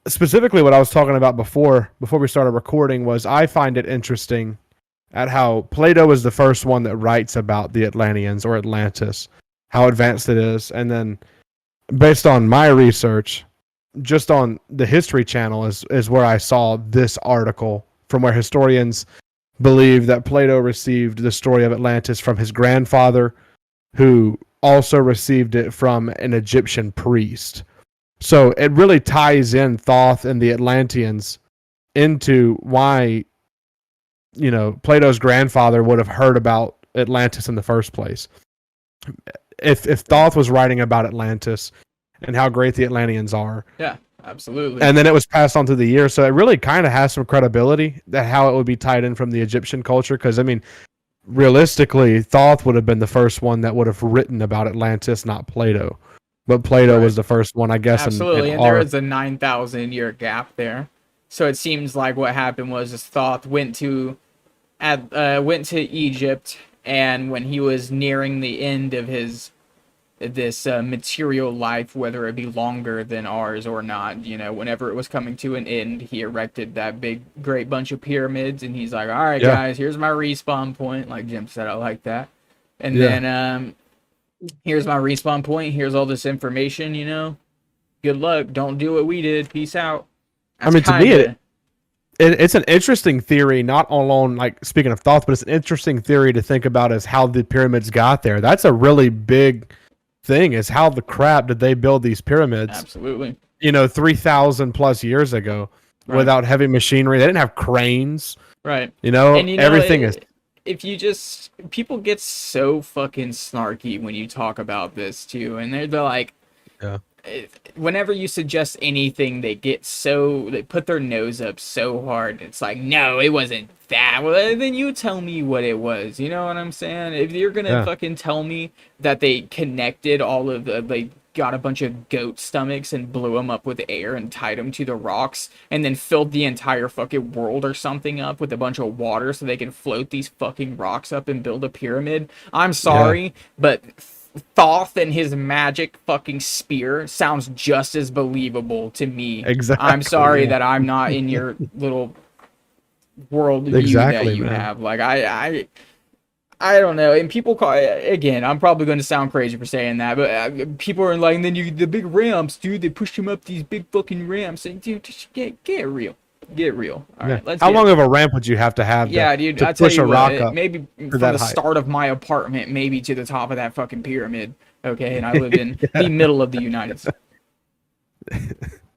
Specifically, what I was talking about before we started recording was I find it interesting at how Plato is the first one that writes about the Atlanteans or Atlantis, how advanced it is, and then based on my research, just on the History Channel is where I saw this article from where historians believe that Plato received the story of Atlantis from his grandfather, who also received it from an Egyptian priest. So it really ties in Thoth and the Atlanteans into why, Plato's grandfather would have heard about Atlantis in the first place. If Thoth was writing about Atlantis and how great the Atlanteans are. Yeah, absolutely. And then it was passed on through the years. So it really kind of has some credibility that how it would be tied in from the Egyptian culture. Because, I mean, realistically, Thoth would have been the first one that would have written about Atlantis, not Plato. But Plato was the first one, I guess. Absolutely, and there is a 9,000-year gap there. So it seems like what happened was Thoth went to Egypt, and when he was nearing the end of this material life, whether it be longer than ours or not, whenever it was coming to an end, he erected that great bunch of pyramids, and he's like, all right, guys, here's my respawn point. Like Jim said, I like that. And then here's my respawn point. Here's all this information, Good luck. Don't do what we did. Peace out. That's to me, it's an interesting theory, not alone, like, speaking of Thoth, but it's an interesting theory to think about as how the pyramids got there. That's a really big thing, is how the crap did they build these pyramids? Absolutely. 3,000 plus years ago without heavy machinery. They didn't have cranes. Right. Everything is... People get so fucking snarky when you talk about this too, and they're like, whenever you suggest anything, they put their nose up so hard. It's like, no, it wasn't that. Well, then you tell me what it was. You know what I'm saying? If you're gonna fucking tell me that they connected all of they got a bunch of goat stomachs and blew them up with air and tied them to the rocks and then filled the entire fucking world or something up with a bunch of water so they can float these fucking rocks up and build a pyramid. I'm sorry, but Thoth and his magic fucking spear sounds just as believable to me. Exactly. I'm sorry that I'm not in your little world view that you have. Like, I don't know, and people call again. I'm probably going to sound crazy for saying that, but people are like, and then the big ramps, dude. They push them up these big fucking ramps, and dude, just get real, All right, let's. How long of a ramp would you have to have? Yeah, dude. To I tell push you a rock what, up maybe from the start of my apartment, maybe to the top of that fucking pyramid. Okay, and I live in the middle of the United States.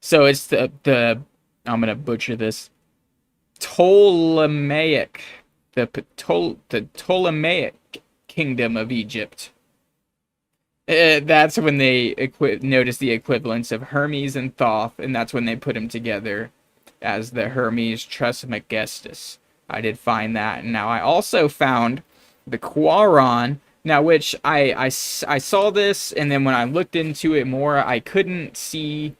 So it's the I'm gonna butcher this. Ptolemaic. The Ptolemaic kingdom of Egypt. That's when they noticed the equivalence of Hermes and Thoth, and that's when they put them together as the Hermes Trismegistus. I did find that, and now I also found the Quaron. Now, which I saw this, and then when I looked into it more, I couldn't see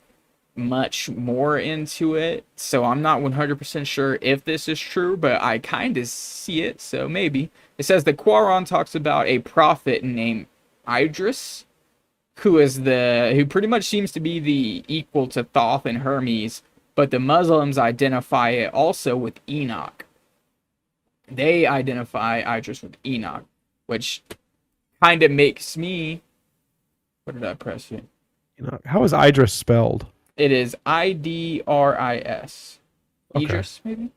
much more into it, so I'm not 100% sure if this is true, but I kind of see it, so maybe. It says the Quaron talks about a prophet named Idris, who pretty much seems to be the equal to Thoth and Hermes, but the Muslims identify it also with Enoch. They identify Idris with Enoch, which kind of makes me... What did I press here? How is Idris spelled? It is Idris. Okay. Idris, maybe?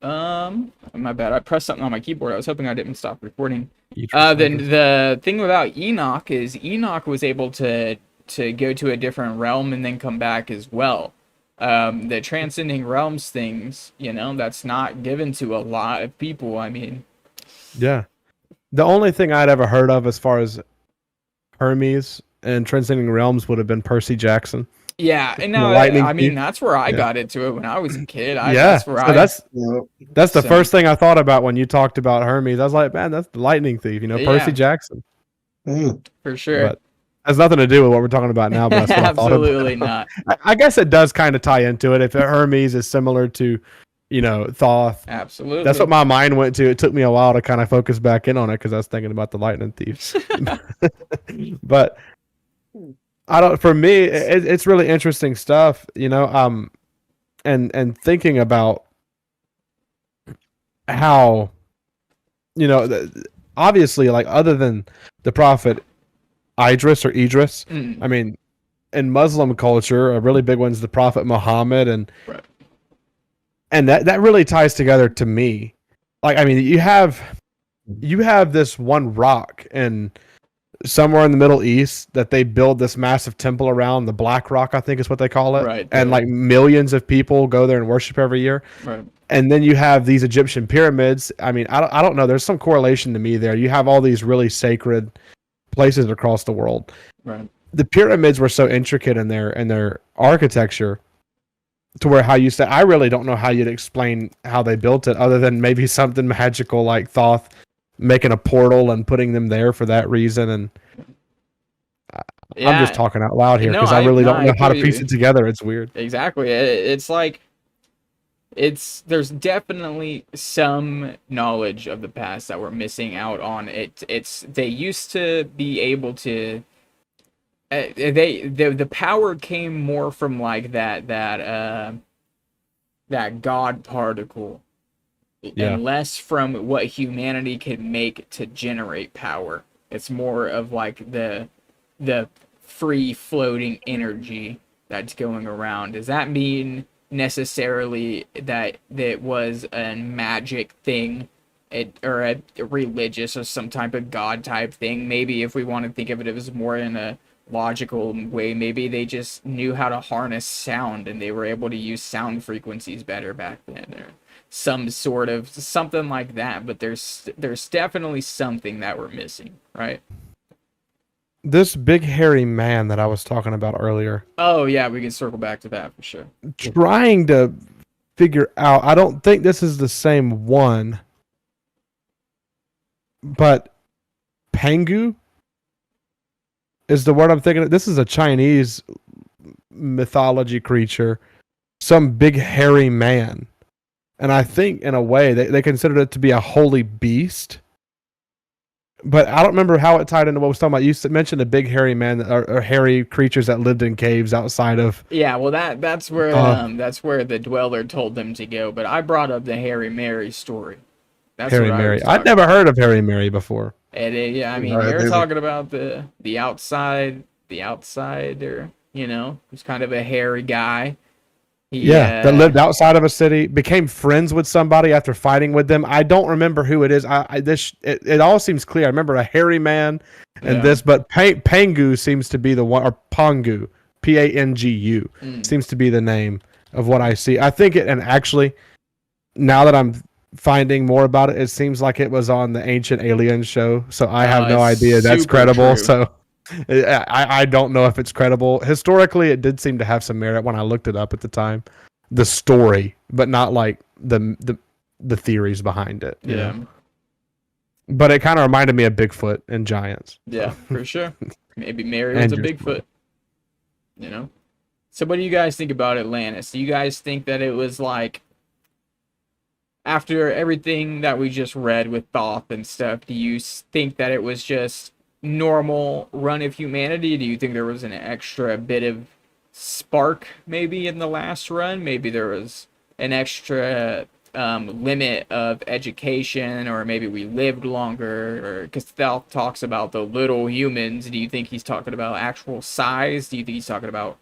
My bad. I pressed something on my keyboard. I was hoping I didn't stop recording. Then the thing about Enoch is Enoch was able to go to a different realm and then come back as well. The transcending realms things, that's not given to a lot of people. I mean... Yeah. The only thing I'd ever heard of as far as Hermes and transcending realms would have been Percy Jackson. Yeah, and no, I mean that's where I got into it when I was a kid. That's the first thing I thought about when you talked about Hermes. I was like, man, that's the lightning thief, Percy Jackson. For sure. But has nothing to do with what we're talking about now. But that's what absolutely not. I guess it does kind of tie into it. If Hermes is similar to, Thoth. Absolutely. That's what my mind went to. It took me a while to kind of focus back in on it because I was thinking about the lightning thieves. But for me, it's really interesting stuff, and thinking about how, obviously, like, other than the prophet Idris, I mean, in Muslim culture, a really big one's the prophet Muhammad, and that really ties together to me. Like, I mean, you have this one rock in somewhere in the Middle East that they build this massive temple around the Black Rock, I think is what they call it. Right. And like millions of people go there and worship every year. Right. And then you have these Egyptian pyramids. I mean, I don't know. There's some correlation to me there. You have all these really sacred places across the world. Right. The pyramids were so intricate in their architecture to where how you say, I really don't know how you'd explain how they built it other than maybe something magical like Thoth making a portal and putting them there for that reason. And I'm just talking out loud here because I really don't know how to piece it together. It's weird. Exactly. It's like there's definitely some knowledge of the past that we're missing out on. They used to be able to the power came more from like that God particle. Yeah. And less from what humanity can make to generate power. It's more of like the free floating energy that's going around. Does that mean necessarily that it was a magic thing, or a religious or some type of god type thing? Maybe if we want to think of it as more in a logical way, maybe they just knew how to harness sound and they were able to use sound frequencies better back then, or some sort of something like that. But there's definitely something that we're missing, right? This big hairy man that I was talking about earlier. Oh yeah, we can circle back to that for sure. Trying to figure out, I don't think this is the same one, but Pangu is the word I'm thinking of. This is a Chinese mythology creature, some big hairy man. And I think, in a way, they considered it to be a holy beast. But I don't remember how it tied into what I was talking about. You mentioned a big hairy man or hairy creatures that lived in caves outside of... Yeah, well, that's where the dweller told them to go. But I brought up the Harry Mary story. That's Harry Mary. I'd never heard of Harry Mary before. And yeah, I mean, they're talking about the outsider, you know, who's kind of a hairy guy. That lived outside of a city, became friends with somebody after fighting with them. I don't remember who it is. It all seems clear. I remember a hairy man and this, but Pangu seems to be the one, or Pangu, Pangu, seems to be the name of what I see. I think and actually, now that I'm finding more about it, it seems like it was on the Ancient Aliens show. So I have no idea that's credible. True. So I don't know if it's credible. Historically, it did seem to have some merit when I looked it up at the time, the story, but not like the theories behind it. Yeah. Know? But it kind of reminded me of Bigfoot and giants. Yeah, for sure. Maybe Mary was a Bigfoot. You know. So what do you guys think about Atlantis? Do you guys think that it was like, after everything that we just read with Thoth and stuff, do you think that it was just normal run of humanity? Do you think there was an extra bit of spark maybe in the last run? Maybe there was an extra limit of education, or maybe we lived longer, or because Thoth talks about the little humans. Do you think he's talking about actual size? Do you think he's talking about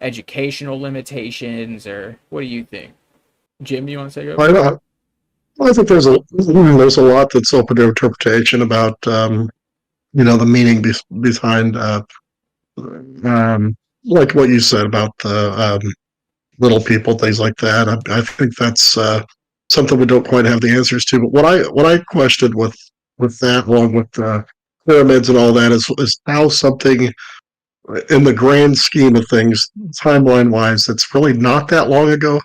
educational limitations, or what do you think? Jim, you want to say go? I think there's a lot that's open to interpretation about the meaning behind like what you said about the little people, things like that. I think that's something we don't quite have the answers to. But what I questioned with that, along with pyramids and all that, is how something in the grand scheme of things, timeline wise, that's really not that long ago,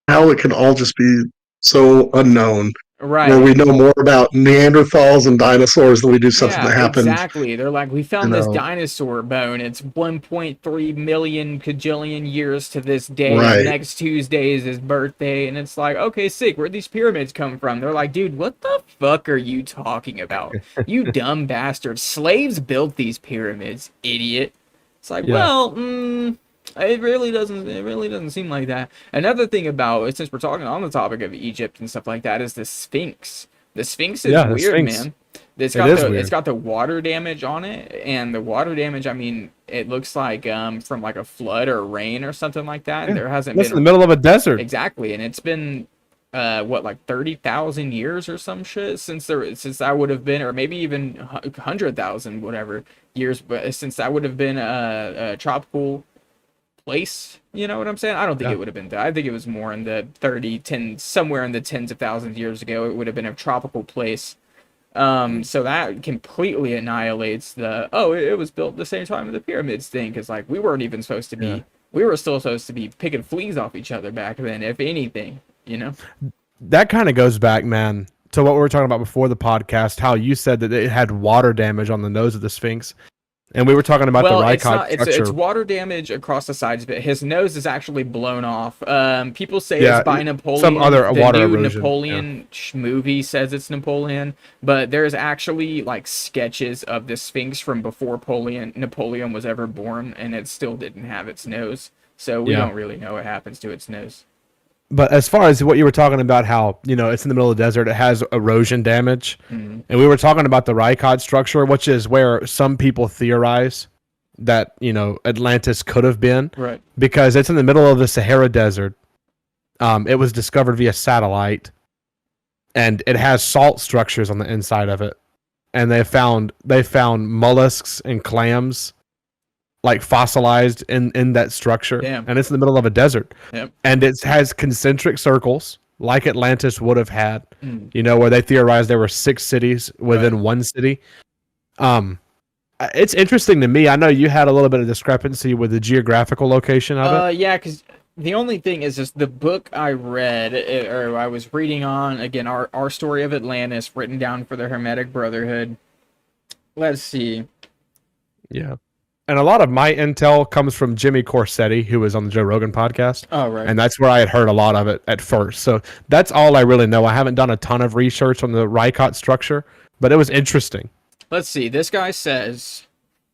how it can all just be so unknown. Right. Where we know more about Neanderthals and dinosaurs than we do something that happened. Exactly. They're like, we found this dinosaur bone. It's 1.3 million kajillion years to this day. Right. Next Tuesday is his birthday. And it's like, okay, sick. Where'd these pyramids come from? They're like, dude, what the fuck are you talking about? You dumb bastard. Slaves built these pyramids, idiot. It's like, it really doesn't seem like that. Another thing about, since we're talking on the topic of Egypt and stuff like that, is the Sphinx. The Sphinx is weird, man. It's got the water damage on it, and the water damage, I mean, it looks like from like a flood or rain or something like that. Yeah, there hasn't been in the middle of a desert. Exactly, and it's been what, like 30,000 years or some shit since that would have been, or maybe even 100,000 whatever years, but since that would have been a tropical place, you know what I'm saying? I don't think Yeah. it would have been that. I think it was more in the 10, somewhere in the tens of thousands of years ago. It would have been a tropical place. So that completely annihilates it was built at the same time as the pyramids thing, because like we weren't even supposed to be, Yeah. we were still supposed to be picking fleas off each other back then, if anything, you know? That kind of goes back, man, to what we were talking about before the podcast, how you said that it had water damage on the nose of the Sphinx. And we were talking about the Rykod it's structure. water damage across the sides of it. His nose is actually blown off. People say Yeah, it's by Napoleon. some other the water new erosion, Napoleon movie says it's Napoleon, but there's actually like sketches of the Sphinx from before Napoleon was ever born, and it still didn't have its nose. So we don't really know what happens to its nose. But as far as what you were talking about, how, you know, it's in the middle of the desert, it has erosion damage. Mm-hmm. And we were talking about the Rykod structure, which is where some people theorize that, you know, Atlantis could have been. Right. Because it's in the middle of the Sahara Desert. It was discovered via satellite. And it has salt structures on the inside of it. And they found mollusks and clams like fossilized in that structure. Damn. And it's in the middle of a desert. Yep. And it has concentric circles like Atlantis would have had, Mm. you know, where they theorized there were 6 cities within one city. It's interesting to me. I know you had a little bit of discrepancy with the geographical location of it. Yeah, because the only thing is the book I read, or I was reading on, again, our Story of Atlantis, written down for the Hermetic Brotherhood. Let's see. Yeah. And a lot of my intel comes from Jimmy Corsetti, who was on the Joe Rogan podcast. Oh, right. And that's where I had heard a lot of it at first. So that's all I really know. I haven't done a ton of research on the Rykod structure, but it was interesting. Let's see. This guy says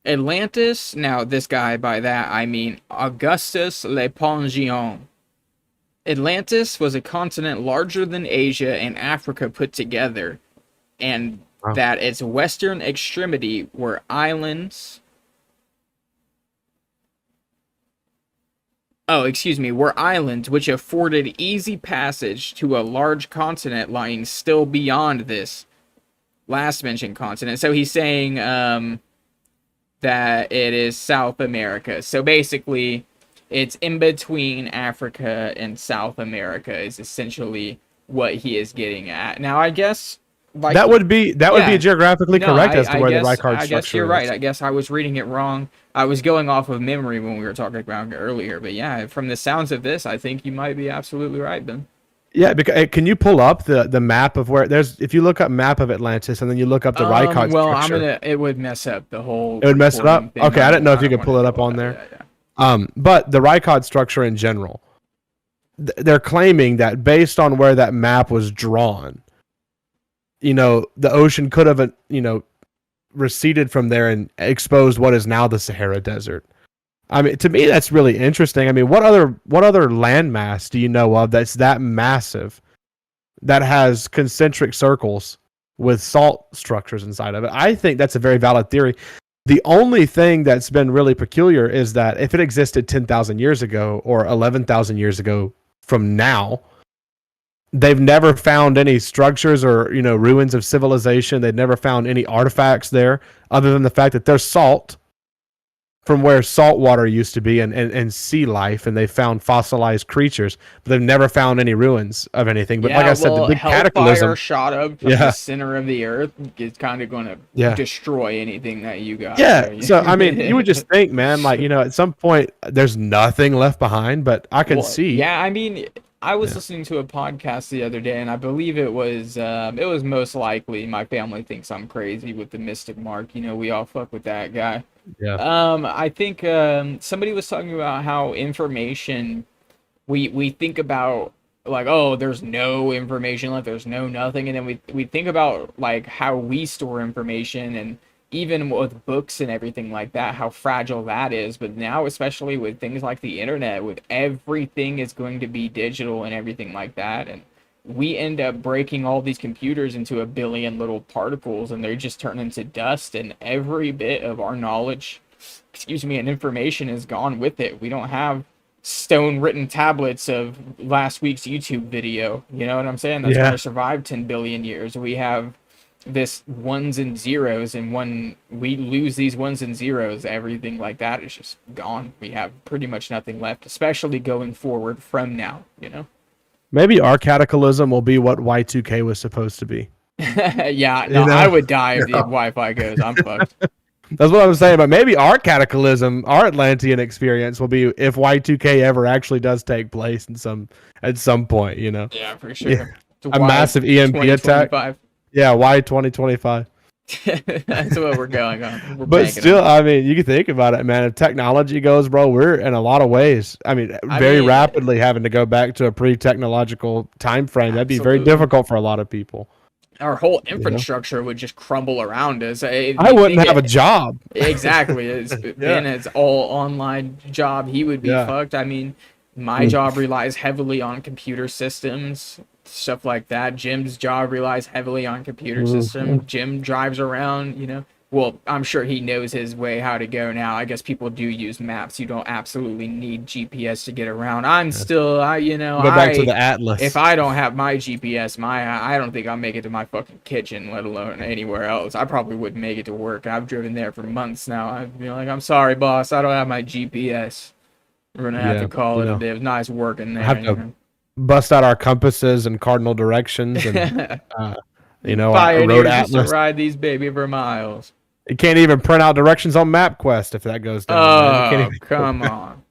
Atlantis. Now, this guy, by that, I mean Augustus Le Pongion. Atlantis was a continent larger than Asia and Africa put together, and that its western extremity were islands. Were islands which afforded easy passage to a large continent lying still beyond this last mentioned continent. So he's saying that it is South America. So basically, it's in between Africa and South America is essentially what he is getting at. Now, I guess like that would be geographically correct as to where the Rykod structure is. I guess you're right. I guess I was reading it wrong. I was going off of memory when we were talking about it earlier. But yeah, from the sounds of this, I think you might be absolutely right, Ben. Yeah, because can you pull up the map of where there's, if you look up map of Atlantis and then you look up the Rykod structure. It would mess up the whole. It would mess it up. Thing. Okay, I didn't know if you could pull it up on there. Yeah. But the Rykod structure in general, they're claiming that based on where that map was drawn, you know, the ocean could have, you know, receded from there and exposed what is now the Sahara Desert. I mean, to me, that's really interesting. I mean, what other landmass do you know of that's that massive, that has concentric circles with salt structures inside of it? I think that's a very valid theory. The only thing that's been really peculiar is that if it existed 10,000 years ago or 11,000 years ago from now, they've never found any structures or, you know, ruins of civilization. They've never found any artifacts there other than the fact that there's salt from where salt water used to be and sea life, and they found fossilized creatures, but they've never found any ruins of anything. But like I said, the big cataclysm shot up from the center of the earth is kind of going to destroy anything that you got. Yeah. There. So, I mean, you would just think, man, like, you know, at some point there's nothing left behind, but I can see. Yeah, I mean, I was listening to a podcast the other day, and I believe it was most likely, my family thinks I'm crazy with the Mystic Mark. You know, we all fuck with that guy. Yeah. I think somebody was talking about how information, we think about like, oh, there's no information left, there's no nothing, and then we think about like how we store information, and even with books and everything like that, how fragile that is. But now, especially with things like the internet, with everything is going to be digital and everything like that, and we end up breaking all these computers into a billion little particles, and they just turn into dust, and every bit of our knowledge, and information is gone with it. We don't have stone written tablets of last week's YouTube video. You know what I'm saying? That's Yeah. why I survived 10 billion years. We have this ones and zeros, and when we lose these ones and zeros, everything like that is just gone. We have pretty much nothing left, especially going forward from now, you know? Maybe our cataclysm will be what Y2K was supposed to be. Yeah, no, You know? I would die if the Wi-Fi goes. I'm fucked. That's what I'm saying. But maybe our cataclysm, our Atlantean experience, will be if Y2K ever actually does take place at some point. You know, Yeah, for sure. Yeah. It's A massive EMP attack. 2025. Yeah, Y2025. That's what we're going on. We're But banking still, on I mean, you can think about it, man. If technology goes, bro, we're in a lot of ways. I mean, very mean, rapidly having to go back to a pre-technological time frame. That'd be very Absolutely. difficult for a lot of people. our whole infrastructure would just crumble around us. I wouldn't have a job. Exactly. It's been his all online job. He would be Yeah. fucked. I mean, my job relies heavily on computer systems, stuff like that. Jim's job relies heavily on computer systems. Jim drives around, you know. Well, I'm sure he knows his way how to go now. I guess people do use maps. You don't absolutely need GPS to get around. I'm still, Go back to the Atlas. if I don't have my GPS, I don't think I'll make it to my fucking kitchen, let alone anywhere else. I probably wouldn't make it to work. I've driven there for months now. I'd be like, I'm sorry, boss, I don't have my GPS. We're gonna have Yeah, to call you it know. a day. It was nice working there. Have to bust out our compasses and cardinal directions and a Pioneers road used to atlas. ride these baby for miles. You can't even print out directions on MapQuest if that goes down. man. You Oh, can't even- come on.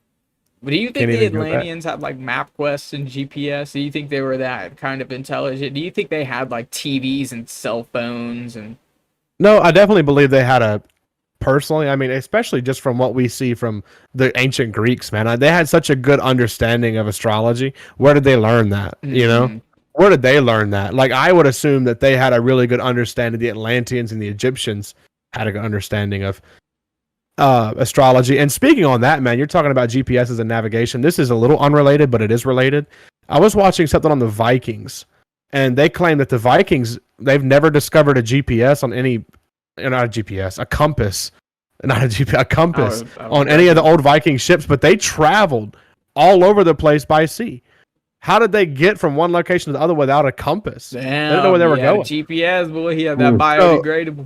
But do you think Can't the even go back. Atlanteans had like MapQuest and GPS? Do you think they were that kind of intelligent? Do you think they had like TVs and cell phones and No, I definitely believe they had a. Personally, I mean, especially just from what we see from the ancient Greeks, man, they had such a good understanding of astrology. Where did they learn that? You know, Mhm. where did they learn that? Like, I would assume that they had a really good understanding. The Atlanteans and the Egyptians had a good understanding of astrology. And speaking on that, man, you're talking about GPS as a navigation. This is a little unrelated, but it is related. I was watching something on the Vikings, and they claim that the Vikings, they've never discovered a GPS on any. Not a GPS, a compass, not a GPS, a compass on any of the old Viking ships, but they traveled all over the place by sea. How did they get from one location to the other without a compass? Damn, They didn't know where they were he had a going. GPS, boy, he had that Ooh. biodegradable.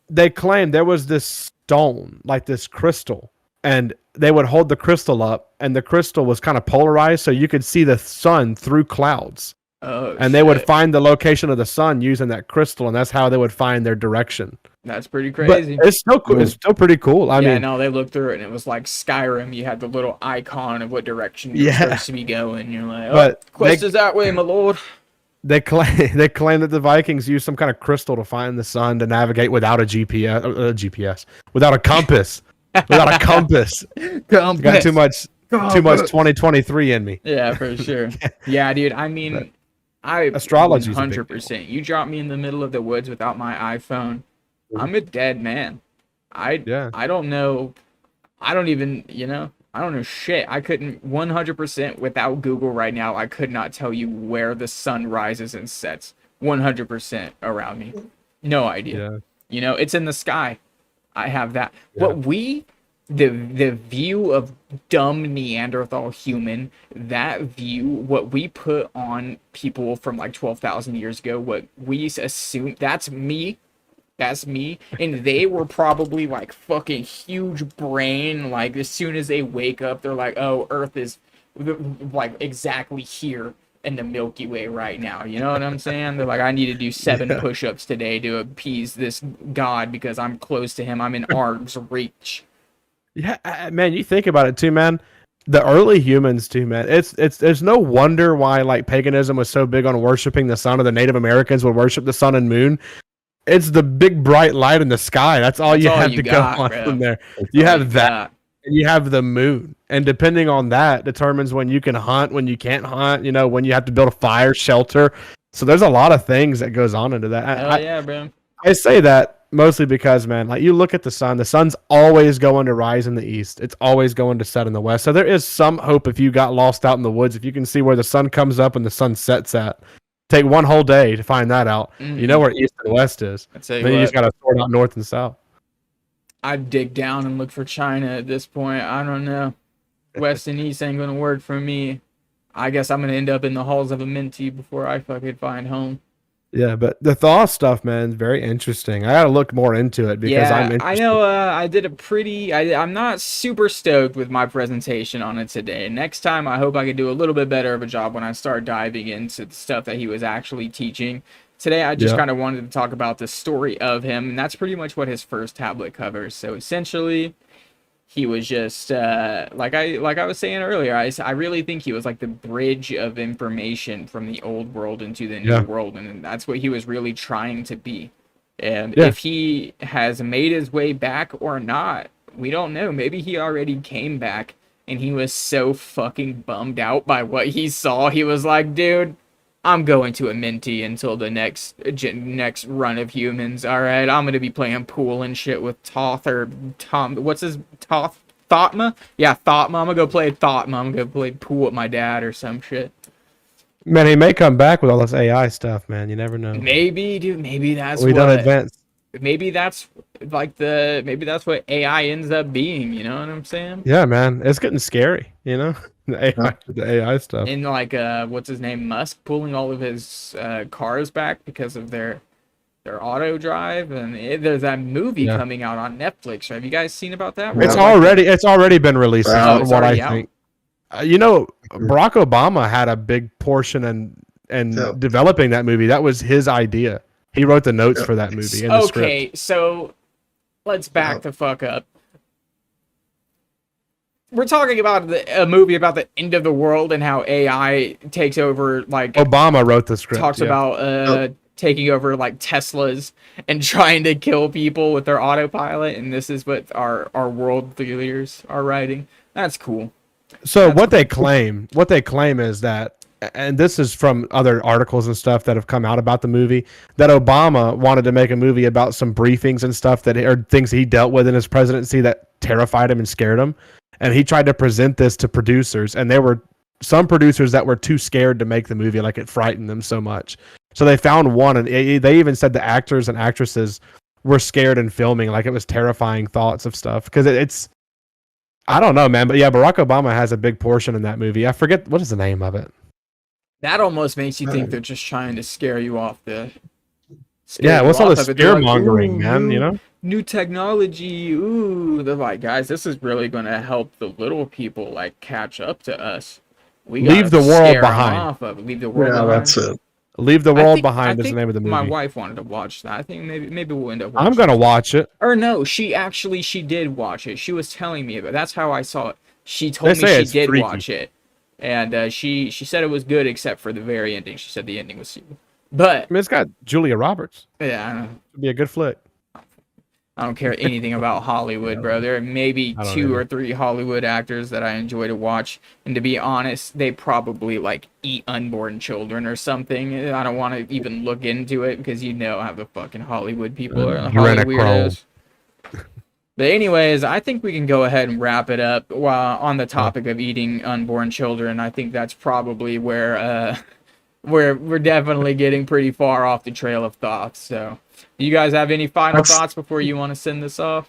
They claimed there was this stone, like this crystal, and they would hold the crystal up, and the crystal was kind of polarized, so you could see the sun through clouds. Oh, And they would shit. find the location of the sun using that crystal, and that's how they would find their direction. That's pretty But crazy. it's still cool. It's still pretty cool. I yeah, mean, no, they looked through it and it was like Skyrim. You had the little icon of what direction you're Yeah. supposed to be going. You're like, oh, But quest they- is that way, my lord. they claim that the Vikings used some kind of crystal to find the sun to navigate without a GPS, without a compass, without a compass. Got too much 2023 in me. Yeah, for sure. Yeah, dude. I mean, I Astrology's a big 100%. You drop me in the middle of the woods without my iPhone, I'm a dead man. I don't know. I don't even, I don't know shit. I couldn't 100% without Google right now. I could not tell you where the sun rises and sets 100% around me. No idea. Yeah. It's in the sky. I have that. Yeah. What the view of dumb Neanderthal human, that view, what we put on people from like 12,000 years ago, what we assume, that's me. That's me. And they were probably like fucking huge brain. Like as soon as they wake up, they're like, oh, Earth is like exactly here in the Milky Way right now. You know what I'm saying? They're like, I need to do 7 push-ups today to appease this god because I'm close to him. I'm in arm's reach. Yeah, man, you think about it too, man. The early humans too, man. It's no wonder why like paganism was so big on worshiping the sun, or the Native Americans would worship the sun and moon. It's the big bright light in the sky. That's all That's you all have you to got, go on bro. from there. That's You all have you that. got. And you have the moon, and depending on that determines when you can hunt, when you can't hunt. When you have to build a fire, shelter. So there's a lot of things that goes on into that. Hell yeah, bro. I say that mostly because, man, like you look at the sun. The sun's always going to rise in the east. It's always going to set in the west. So there is some hope if you got lost out in the woods. If you can see where the sun comes up and the sun sets at, take one whole day to find that out. You know where east and west is. I tell you Then you what, just got to sort out north and south. I'd dig down and look for China at this point. I don't know. West and East ain't gonna work for me. I guess I'm gonna end up in the halls of a Minty before I fucking find home. Yeah, but the Thoth stuff, man, is very interesting. I gotta look more into it because I'm Yeah, I interested. know. I did a pretty. I'm not super stoked with my presentation on it today. Next time, I hope I can do a little bit better of a job when I start diving into the stuff that he was actually teaching. Today, I just Yeah. kind of wanted to talk about the story of him, and that's pretty much what his first tablet covers. So essentially, he was just like I was saying earlier. I really think he was like the bridge of information from the old world into the new Yeah. world, and that's what he was really trying to be. And Yeah. if he has made his way back or not, we don't know. Maybe he already came back and he was so fucking bummed out by what he saw. He was like, dude, I'm going to a Minty until the next run of humans. All right, I'm gonna be playing pool and shit with Thoth or Tom. What's his Thoth? Thothma? Yeah, Thothma. I'm gonna go play Thothma. I'm gonna go play pool with my dad or some shit. Man, he may come back with all this AI stuff, man. You never know. Maybe, dude. Maybe that's We done what. advanced. Maybe that's maybe that's what AI ends up being. You know what I'm saying? Yeah, man, it's getting scary. You know, the AI stuff. And like what's his name, Musk, pulling all of his cars back because of their auto drive, and there's that movie Yeah. coming out on Netflix. Have you guys seen about that? It's Where, like, it's already been released. Oh, From it's what I already out? think. You know, Barack Obama had a big portion in Yeah. developing that movie. That was his idea. He wrote the notes for that movie and the script. Okay, so let's back the fuck up. We're talking about a movie about the end of the world and how AI takes over, like Obama wrote the script. talks yeah. about taking over like Teslas and trying to kill people with their autopilot, and this is what our world leaders are writing. That's cool. So That's what they claim is that, and this is from other articles and stuff that have come out about the movie, that Obama wanted to make a movie about some briefings and stuff that or things he dealt with in his presidency that terrified him and scared him, and he tried to present this to producers, and there were some producers that were too scared to make the movie, like it frightened them so much. So they found one, and they even said the actors and actresses were scared in filming, like it was terrifying thoughts of stuff because it's. I don't know, man, but yeah, Barack Obama has a big portion in that movie. I forget what is the name of it. That almost makes you think they're just trying to scare you off the. Yeah, what's all the off of it. They're fear mongering, "Ooh, man? You know, new technology. Ooh, they're like, guys, this is really gonna help the little people like catch up to us. We Leave gotta the world scare 'em behind. Off of it. Leave the world Yeah, behind. that's it. Leave the I World think- Behind I is the think name of the movie. My wife wanted to watch that. I think maybe we'll end up watching I'm gonna watch it. Or no, she did watch it. She was telling me about. That's how I saw it. She told They me say she it's did freaky. watch it, and she said it was good except for the very ending. She said the ending was stupid. But I mean, it's got Julia Roberts. yeah, I don't know. It'd be a good flick. I don't care anything about Hollywood, bro. There are maybe I don't 2 either. or 3 Hollywood actors that I enjoy to watch, and to be honest, they probably like eat unborn children or something. I don't want to even look into it because you know how the fucking Hollywood people are, the Hollywood Uranochrome. weirdos. But anyways, I think we can go ahead and wrap it up. While on the topic of eating unborn children, I think that's probably where we're definitely getting pretty far off the trail of thoughts. So, do you guys have any final That's- thoughts before you want to send this off?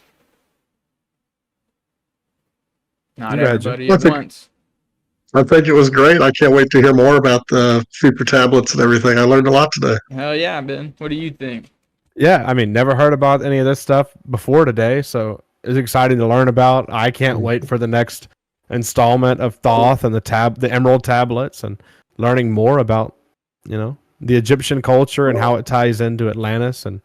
Not You got you. everybody I at think- once. I think it was great. I can't wait to hear more about the future tablets and everything. I learned a lot today. Hell yeah, Ben. What do you think? Yeah, I mean, never heard about any of this stuff before today, so it's exciting to learn about. I can't wait for the next installment of Thoth and the Emerald tablets, and learning more about, the Egyptian culture and how it ties into Atlantis and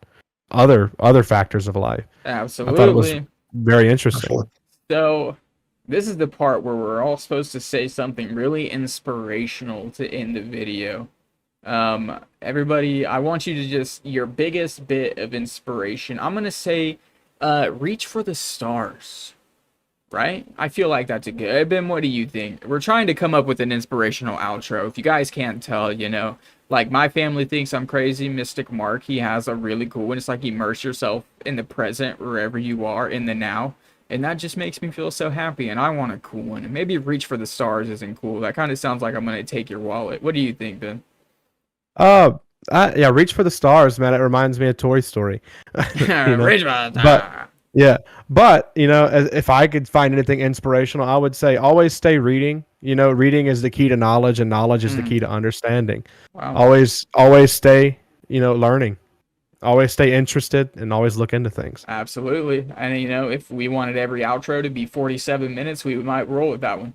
other factors of life. Absolutely. Very interesting. Definitely. So, this is the part where we're all supposed to say something really inspirational to end the video. Everybody, I want you to your biggest bit of inspiration. I'm going to say, reach for the stars. Right? I feel like that's a good. Ben, what do you think? We're trying to come up with an inspirational outro. If you guys can't tell, like my family thinks I'm crazy. Mystic Mark, he has a really cool one. It's like immerse yourself in the present wherever you are in the now. And that just makes me feel so happy. And I want a cool one. And maybe reach for the stars isn't cool. That kind of sounds like I'm going to take your wallet. What do you think, Ben? Yeah, reach for the stars, man. It reminds me of Toy Story. Reach for the But- stars. Yeah, but if I could find anything inspirational, I would say always stay reading. Reading is the key to knowledge, and knowledge is the key to understanding. Wow. Always stay, learning. Always stay interested, and always look into things. Absolutely. And if we wanted every outro to be 47 minutes, we might roll with that one.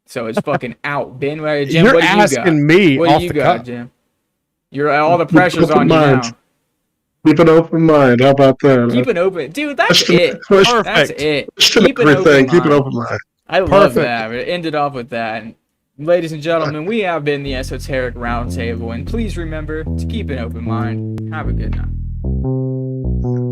So it's fucking out. Ben, Jim, You're what do you got? asking me What off do you the got, cuff. Jim? All the pressure's on you mind. now. Keep an open mind. How about that? Keep an open, dude. That's Question- it. question- That's it. Question Keep an everything. open Keep an mind. open mind. I love Perfect. that. We ended off with that. And ladies and gentlemen, we have been the Esoteric Roundtable, and please remember to keep an open mind. Have a good night.